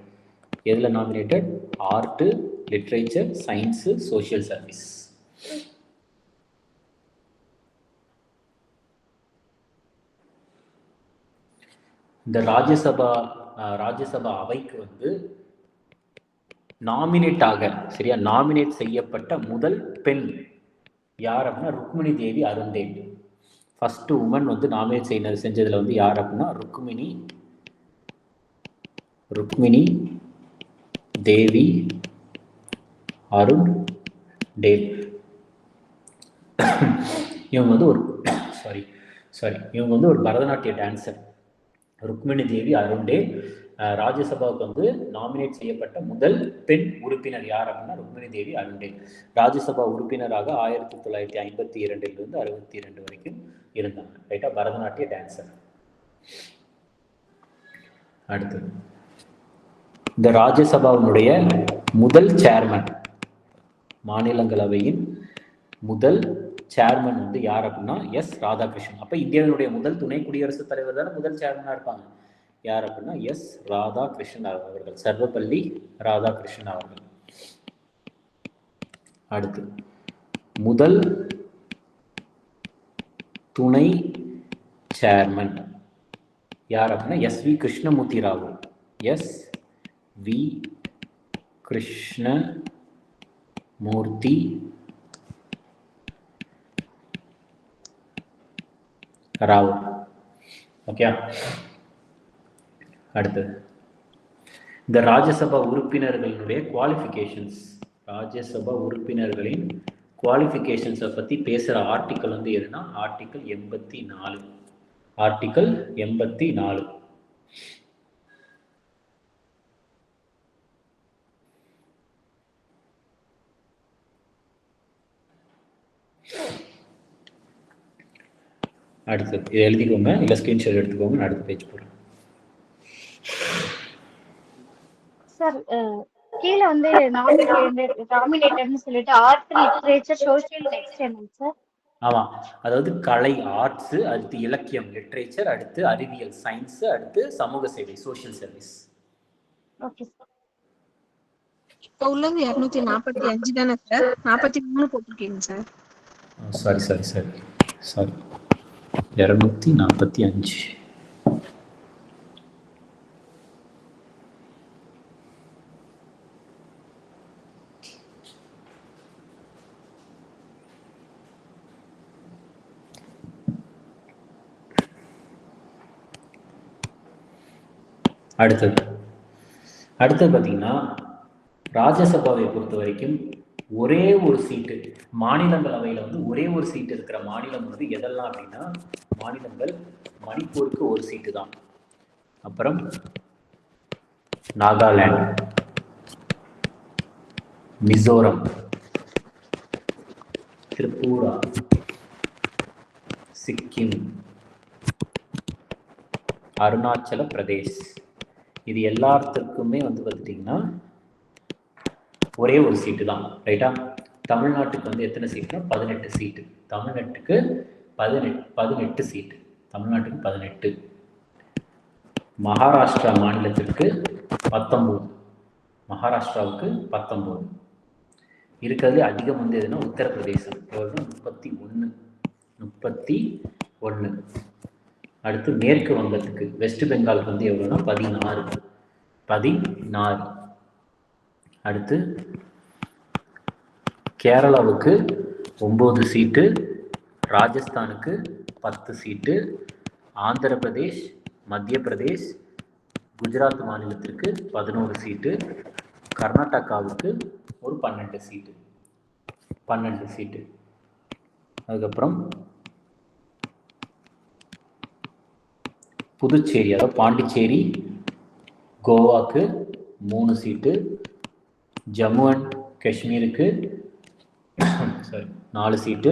எதில் nominated? Art, literature, science, social service. இந்த ராஜ்யசபா அவைக்கு வந்து நாமினேட் செய்யப்பட்ட முதல் பெண் யார் அப்படின்னா ருக்மிணி தேவி அருண்டேல். ஃபர்ஸ்ட் உமன் வந்து நாமினேட் செஞ்சதுல வந்து யார் அப்படின்னா ருக்மிணி தேவி அருண்டேல். இவங்க வந்து ஒரு பரதநாட்டிய டான்சர். ருக்மிணி தேவி அருண்டேல் ராஜ்யசபாவுக்கு வந்து நாமினேட் செய்யப்பட்ட முதல் பெண் உறுப்பினர் யார் அப்படின்னா ருக்மிணி தேவி அருண்டேல். ராஜ்யசபா உறுப்பினராக 1952 62 வரைக்கும் இருந்தாங்க, ரைட்டா? பரதநாட்டிய டான்சர். அடுத்தது இந்த ராஜ்யசபாவினுடைய முதல் சேர்மன், மாநிலங்களவையின் முதல் சேர்மன் வந்து யார் அப்படின்னா எஸ் ராதாகிருஷ்ணன். அப்ப இந்தியாவினுடைய முதல் துணை குடியரசுத் தலைவர் தானே முதல் சேர்மனா இருப்பாங்க. யார் அப்படின்னா எஸ் ராதாகிருஷ்ணன் அவர்கள், சர்வப்பள்ளி ராதாகிருஷ்ணன் அவர்கள். அடுத்து முதல் துணை சேர்மன் யார் அப்படின்னா S V Krishnamurthy Rao. S V Krishnamurthy Rao. Okay. அடுத்தது இந்த ராஜ்யசபா உறுப்பினர்களினுடைய குவாலிஃபிகேஷன்ஸ், ராஜ்யசபா உறுப்பினர்களின் குவாலிஃபிகேஷன்ஸை பற்றி பேசுகிற ஆர்டிக்கல் வந்து எதுனா ஆர்டிக்கல் 84. ஆர்டிகல் 84. அடுத்து இதை எழுதிக்கோங்க, இல்லை ஸ்கிரீன்ஷாட் எடுத்துக்கோங்க, நான் அடுத்த பேஜ் போகிறேன். சார் கீழே வந்து நாமினேட்டர்னு சொல்லிட்டு ஆர்ட், லிட்ரேச்சர், சோஷியல், டெக்ஸ்ட் என்ன சார்? ஆமாம், அதாவது கலை ஆர்ட்ஸு, அடுத்து இலக்கியம் லிட்ரேச்சர், அடுத்து அறிவியல் சயின்ஸு, அடுத்து சமூக சேவை சோஷியல் சர்வீஸ். Okay sir. இப்போ உள்ளது 245 தானே சார்? 43 போட்டிருக்கீங்க சார். சாரி 245. அடுத்தது பார்த்தீங்கன்னா, ராஜ்யசபாவை பொறுத்த வரைக்கும் ஒரே ஒரு சீட்டு, மாநிலங்களவையில் வந்து ஒரே ஒரு சீட்டு இருக்கிற மாநிலம் வந்து எதெல்லாம் அப்படின்னா, மாநிலங்கள் மணிப்பூருக்கு ஒரு சீட்டு தான், அப்புறம் நாகாலாந்து, மிசோரம், திரிபுரா, சிக்கிம், அருணாச்சல பிரதேஷ். இது எல்லாத்துக்குமே வந்து பார்த்துட்டிங்கன்னா ஒரே ஒரு சீட்டு தான், ரைட்டா? தமிழ்நாட்டுக்கு வந்து எத்தனை சீட்டுனா 18 சீட்டு. தமிழ்நாட்டுக்கு 18 சீட்டு. தமிழ்நாட்டுக்கு 18. மகாராஷ்டிரா மாநிலத்திற்கு 19. மகாராஷ்டிராவுக்கு 19. இருக்கிறது அதிகம் வந்து எதுனா உத்தரப்பிரதேசம், எவ்வளோ 31. அடுத்து மேற்கு வங்கத்துக்கு, வெஸ்ட் பெங்காலுக்கு வந்து எவ்வளோனா 16. அடுத்து கேரளாவுக்கு 9 சீட்டு, ராஜஸ்தானுக்கு 10 சீட்டு, ஆந்திர பிரதேஷ், மத்திய பிரதேஷ், குஜராத் மாநிலத்திற்கு 11 சீட்டு, கர்நாடகாவுக்கு ஒரு 12 சீட்டு. அதுக்கப்புறம் புதுச்சேரி, அதாவது பாண்டிச்சேரி, கோவாக்கு 3 சீட்டு, ஜம்மு அண்ட் காஷ்மீருக்கு 4 சீட்டு,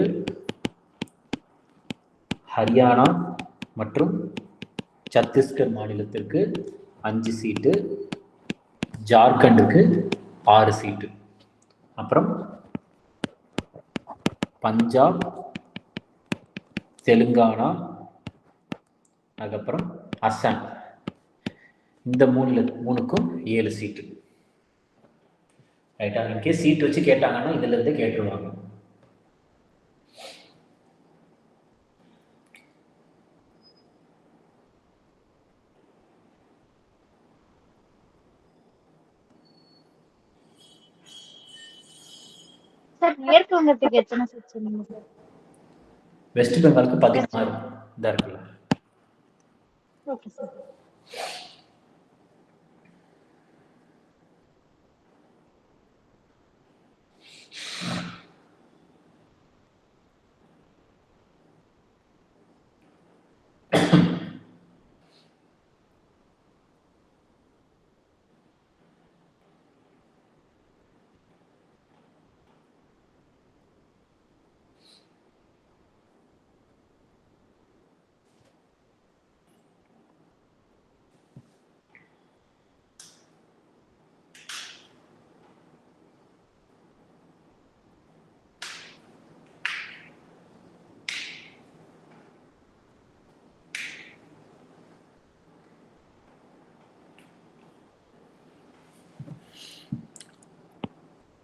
ஹரியானா மற்றும் சத்தீஸ்கர் மாநிலத்திற்கு 5 சீட்டு, ஜார்க்கண்டுக்கு 6 சீட்டு, அப்புறம் பஞ்சாப், தெலுங்கானா, அதுக்கப்புறம் அஸ்ஸாம், இந்த மூணுக்கும் 7 சீட்டு, ரைட்டா? இன்கேஸ் சீட்டு வச்சு கேட்டாங்கன்னா இதுல இருந்து கேட்டுருவாங்க. சார் மேற்கு வங்கத்துக்கு எத்தனை சீட் சொன்னீங்க சார்? வெஸ்ட் பெங்காலுக்கு 16 தான் இருக்குல்ல. Okay sir.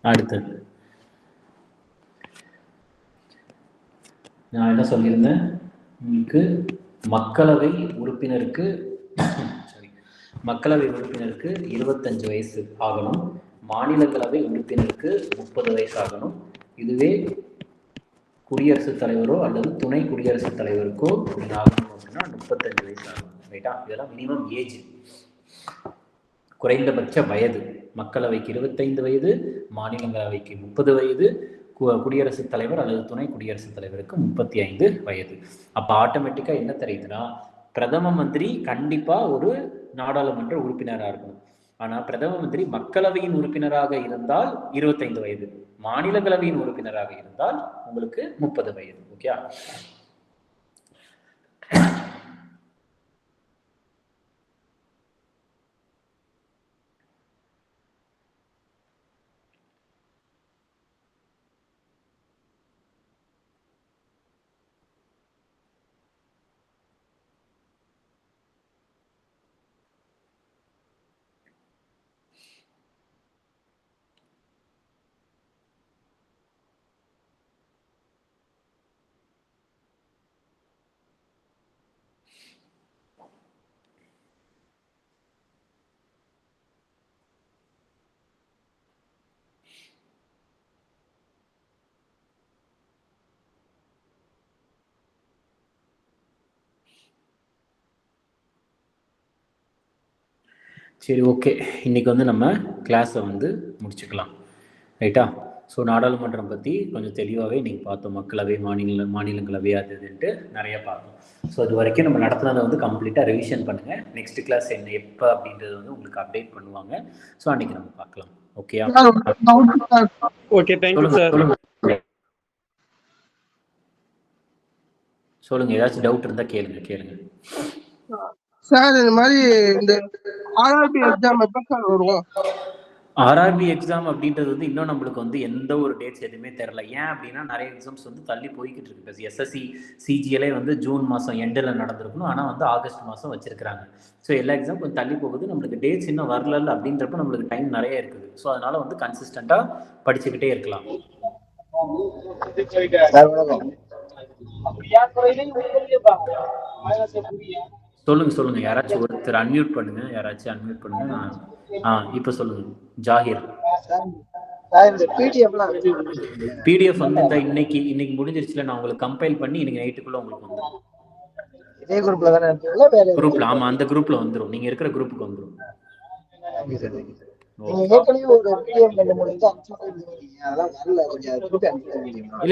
அடுத்தது நான் என்ன சொல்லியிருந்தேன் உங்களுக்கு, மக்களவை உறுப்பினருக்கு 25 வயசு ஆகணும், மாநிலங்களவை உறுப்பினருக்கு 30 வயசு ஆகணும். இதுவே குடியரசுத் தலைவரோ அல்லது துணை குடியரசுத் தலைவருக்கோ நீங்கள் ஆகணும் அப்படின்னா 35 வயசு ஆகணும், ரைட்டா? இதெல்லாம் மினிமம் ஏஜ், குறைந்தபட்ச வயது. மக்களவைக்கு 25 வயது, மாநிலங்களவைக்கு 30 வயது, குடியரசுத் தலைவர் அல்லது துணை குடியரசுத் தலைவருக்கு 35 வயது. அப்போ ஆட்டோமேட்டிக்காக என்ன தெரியுதுன்னா, பிரதம மந்திரி கண்டிப்பாக ஒரு நாடாளுமன்ற உறுப்பினராக இருக்கணும். ஆனால் பிரதம மந்திரி மக்களவையின் உறுப்பினராக இருந்தால் 25 வயது, மாநிலங்களவையின் உறுப்பினராக இருந்தால் உங்களுக்கு 30 வயது. ஓகே. சரி, ஓகே. இன்றைக்கி வந்து நம்ம கிளாஸை வந்து முடிச்சுக்கலாம், ரைட்டா? ஸோ நாடாளுமன்றம் பற்றி கொஞ்சம் தெளிவாகவே இன்றைக்கி பார்த்தோம். மக்களவை, மாநிலங்களவை, அது இதுன்ட்டு நிறைய பார்த்தோம். ஸோ அது வரைக்கும் நம்ம நடத்துனதை வந்து கம்ப்ளீட்டாக ரிவிஷன் பண்ணுங்கள். நெக்ஸ்ட் கிளாஸ் என்ன எப்போ அப்படின்றது வந்து உங்களுக்கு அப்டேட் பண்ணுவாங்க. ஸோ அன்றைக்கி நம்ம பார்க்கலாம். ஓகேயா? Okay, thank you sir. சொல்லுங்கள், ஏதாச்சும் டவுட் இருந்தால் கேளுங்க. சார் இந்த மாதிரி இந்த ஆர்ஆர்பி எக்ஸாம் எப்போ சார் வரும்? ஆர்ஆர்பி எக்ஸாம் அப்படின்றது வந்து இன்னும் நம்மளுக்கு வந்து எந்த ஒரு டேட்ஸ் எதுவுமே தெரில. ஏன் அப்படின்னா நிறைய எக்ஸாம்ஸ் வந்து தள்ளி போய்கிட்டு இருக்கு. இப்போ எஸ்எஸ்சி சிஜிஎல்ஏ வந்து ஜூன் மாதம் எண்டில் நடந்திருக்கணும், ஆனால் வந்து ஆகஸ்ட் மாதம் வச்சிருக்கிறாங்க. ஸோ எல்லா எக்ஸாம் கொஞ்சம் தள்ளி போகுது. நம்மளுக்கு டேட்ஸ் இன்னும் வரல அப்படின்றப்ப நம்மளுக்கு டைம் நிறைய இருக்குது. ஸோ அதனால வந்து கன்சிஸ்டண்ட்டாக படிச்சுக்கிட்டே இருக்கலாம். சொல்லுங்க, யாராச்சும் ஒருத்தர் அன்மியூட் பண்ணுங்க. இப்போ சொல்லுங்க. ஜாகிர், பிடிஎஃப் வந்து இந்த இன்னைக்கு முடிஞ்சிருச்சுல, நான் உங்களுக்கு கம்பைல் பண்ணி இன்னைக்கு நைட்டுக்குள்ள உங்களுக்கு வந்துடும். இதே குரூப்ல தானே இருக்கீங்களா? வேற குரூப்ல? ஆமா, அந்த குரூப்ல வந்துடும். நீங்க இருக்கிற குரூப்புக்கு வந்துடும்.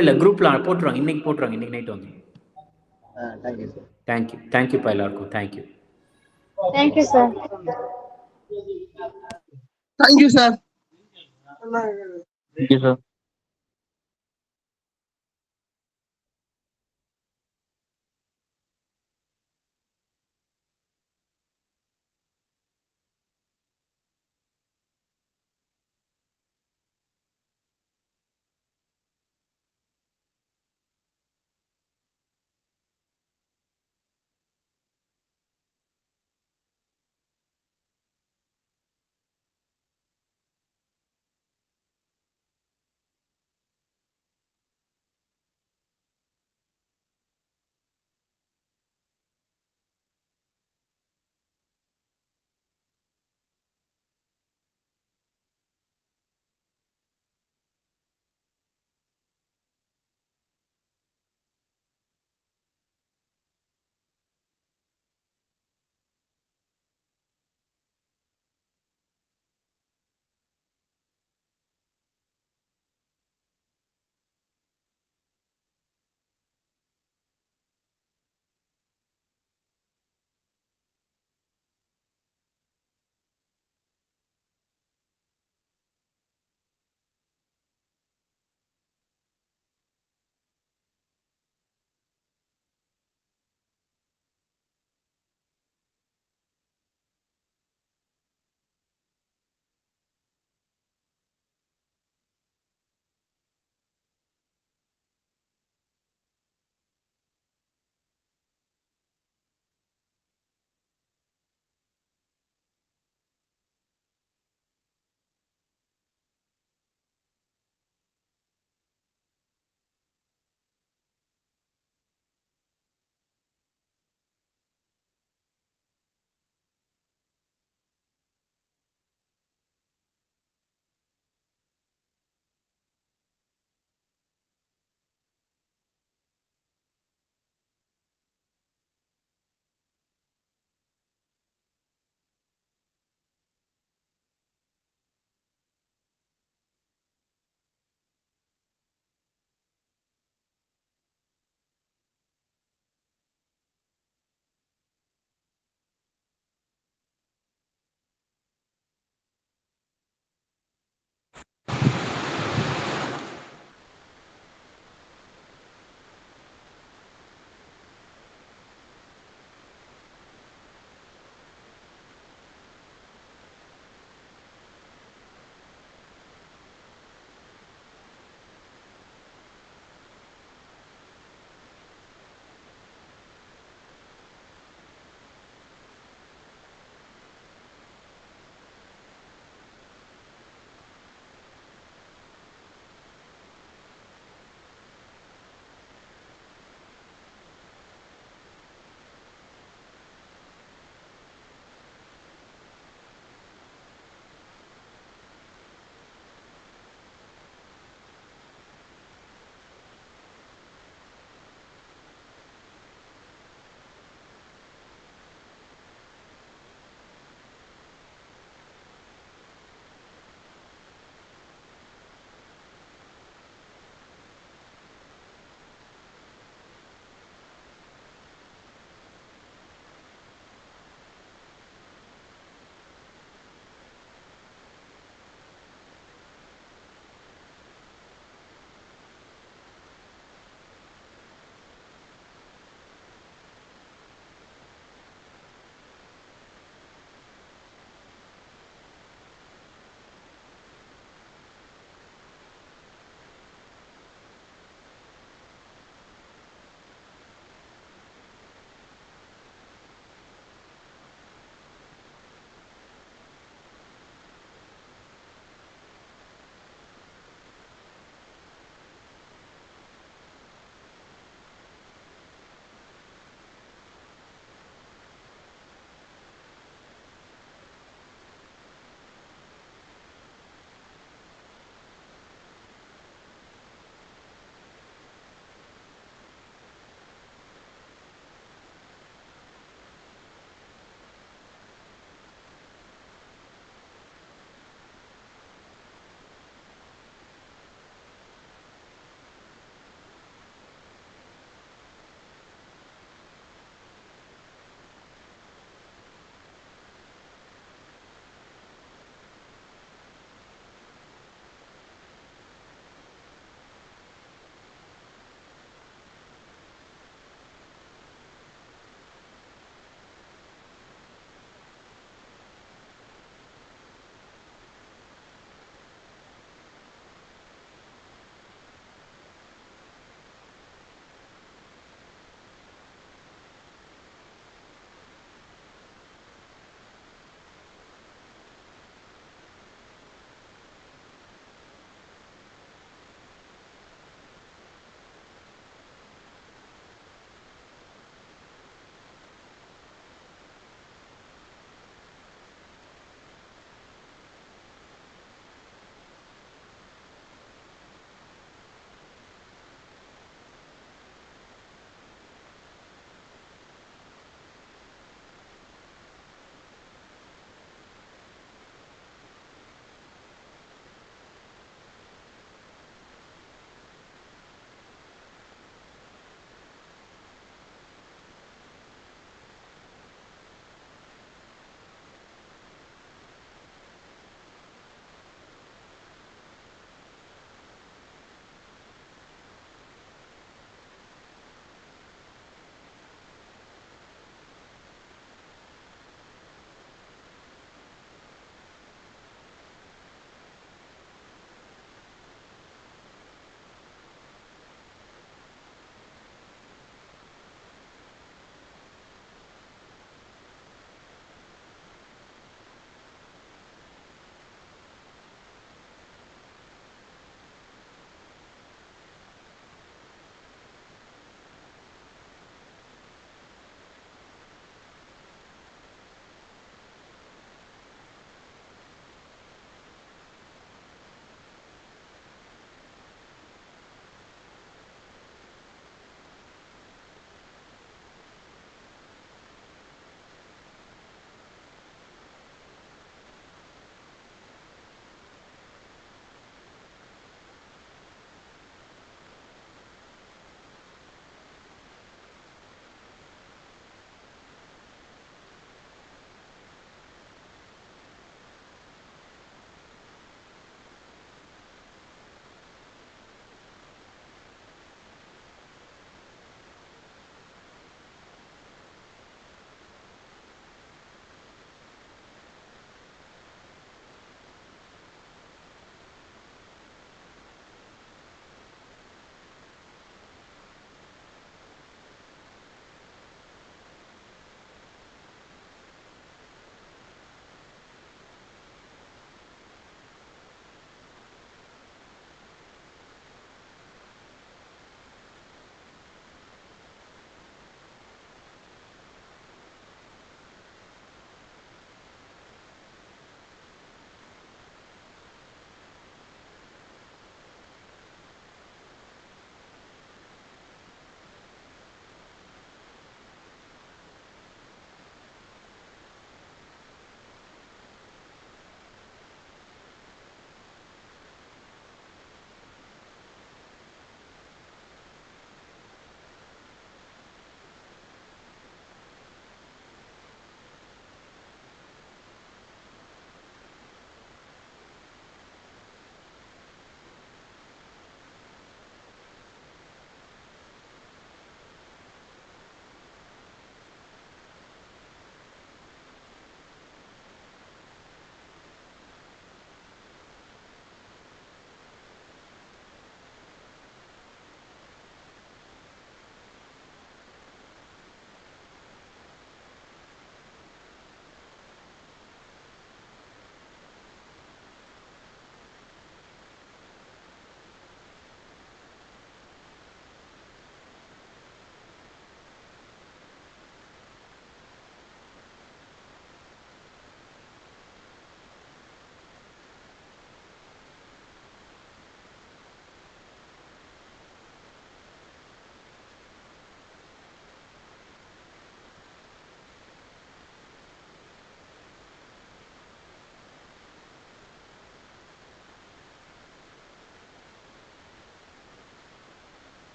இல்ல குரூப்ல போட்டுருவாங்க. இன்னைக்கு போட்டுருவாங்க. இன்னைக்கு நைட் வந்துடும். தேங்க்யூப்பா எல்லாருக்கும். Thank you sir. Thank you sir. Thank you, sir.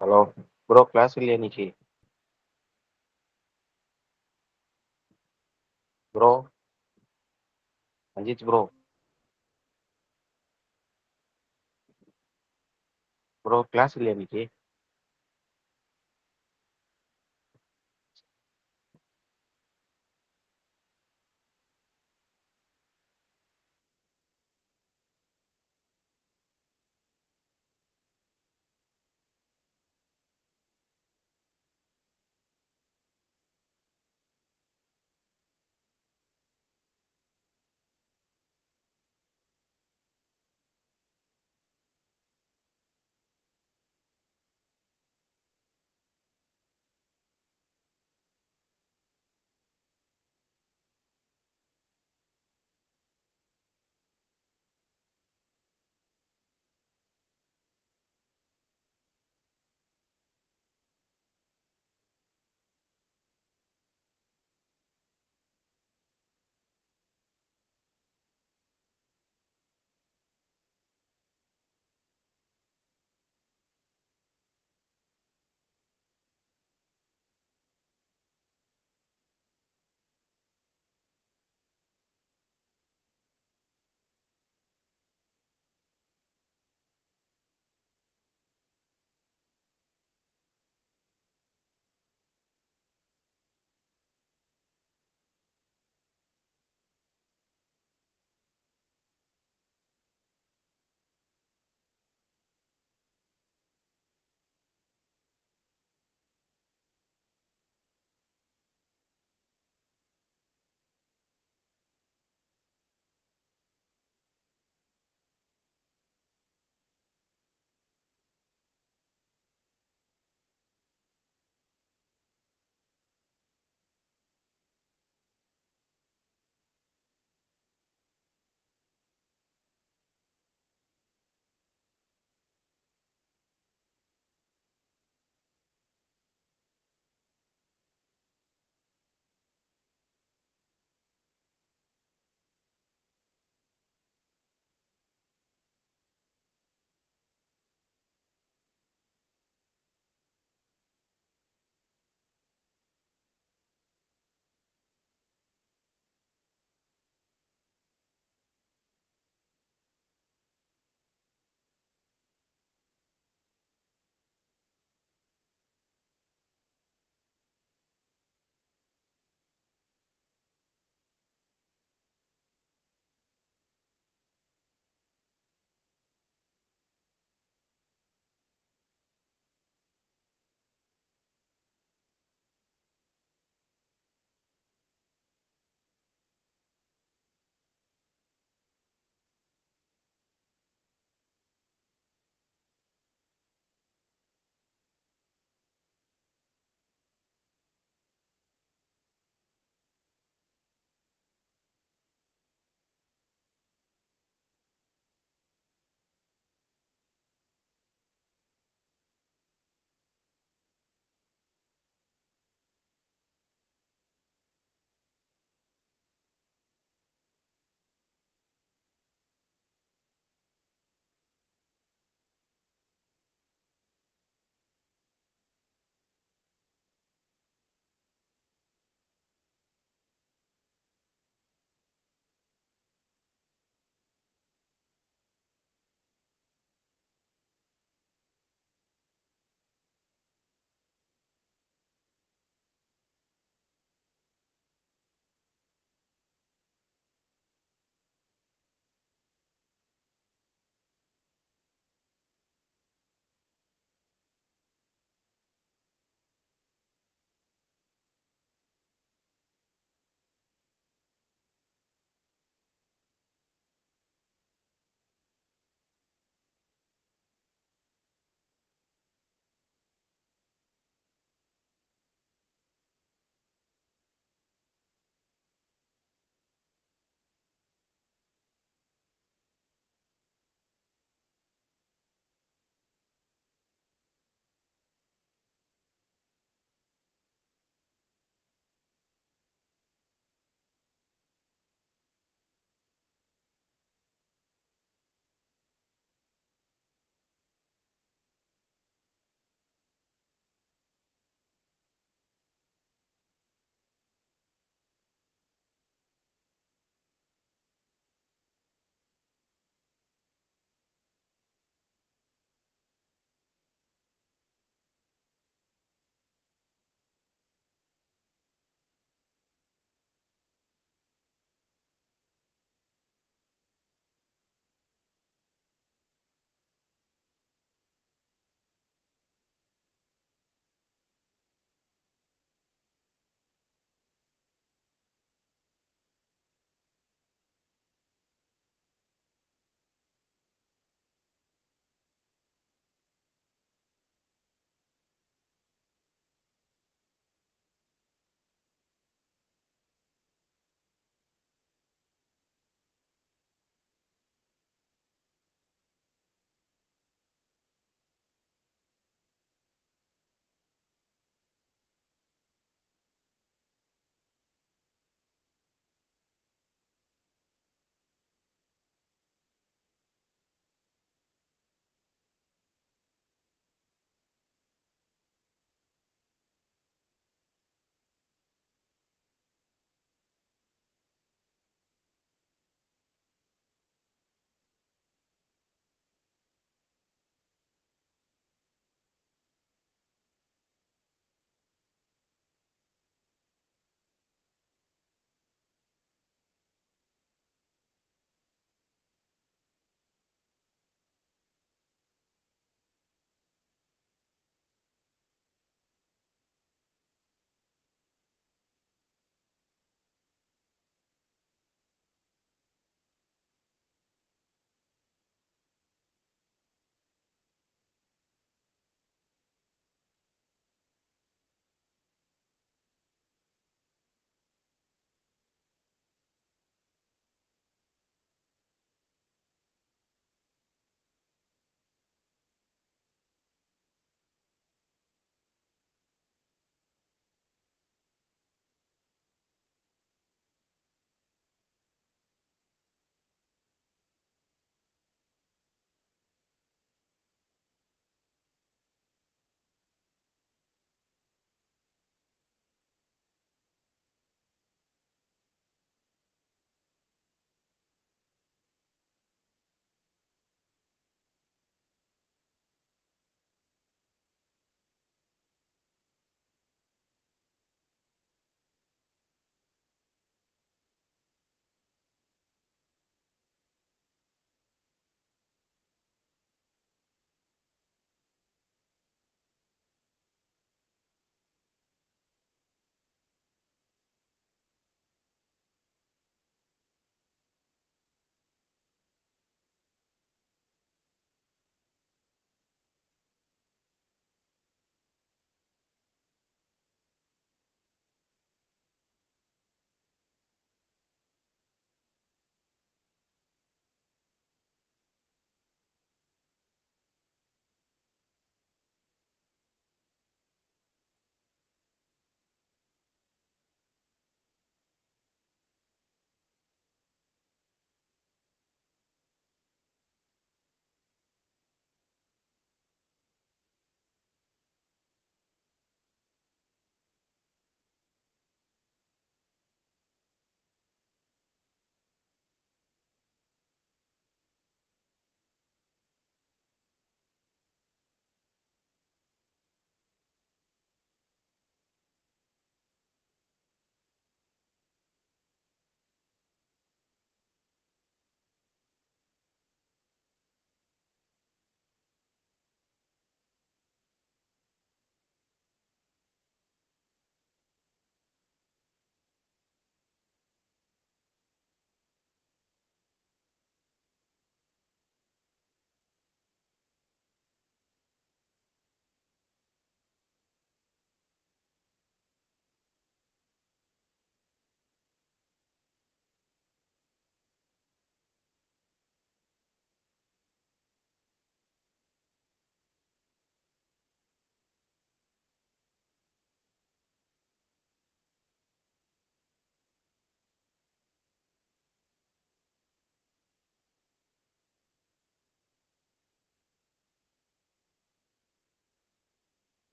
Hello bro, class இல்லையா இன்னைக்கு? Bro, Ajith bro, bro class இல்லையா இன்னைக்கு?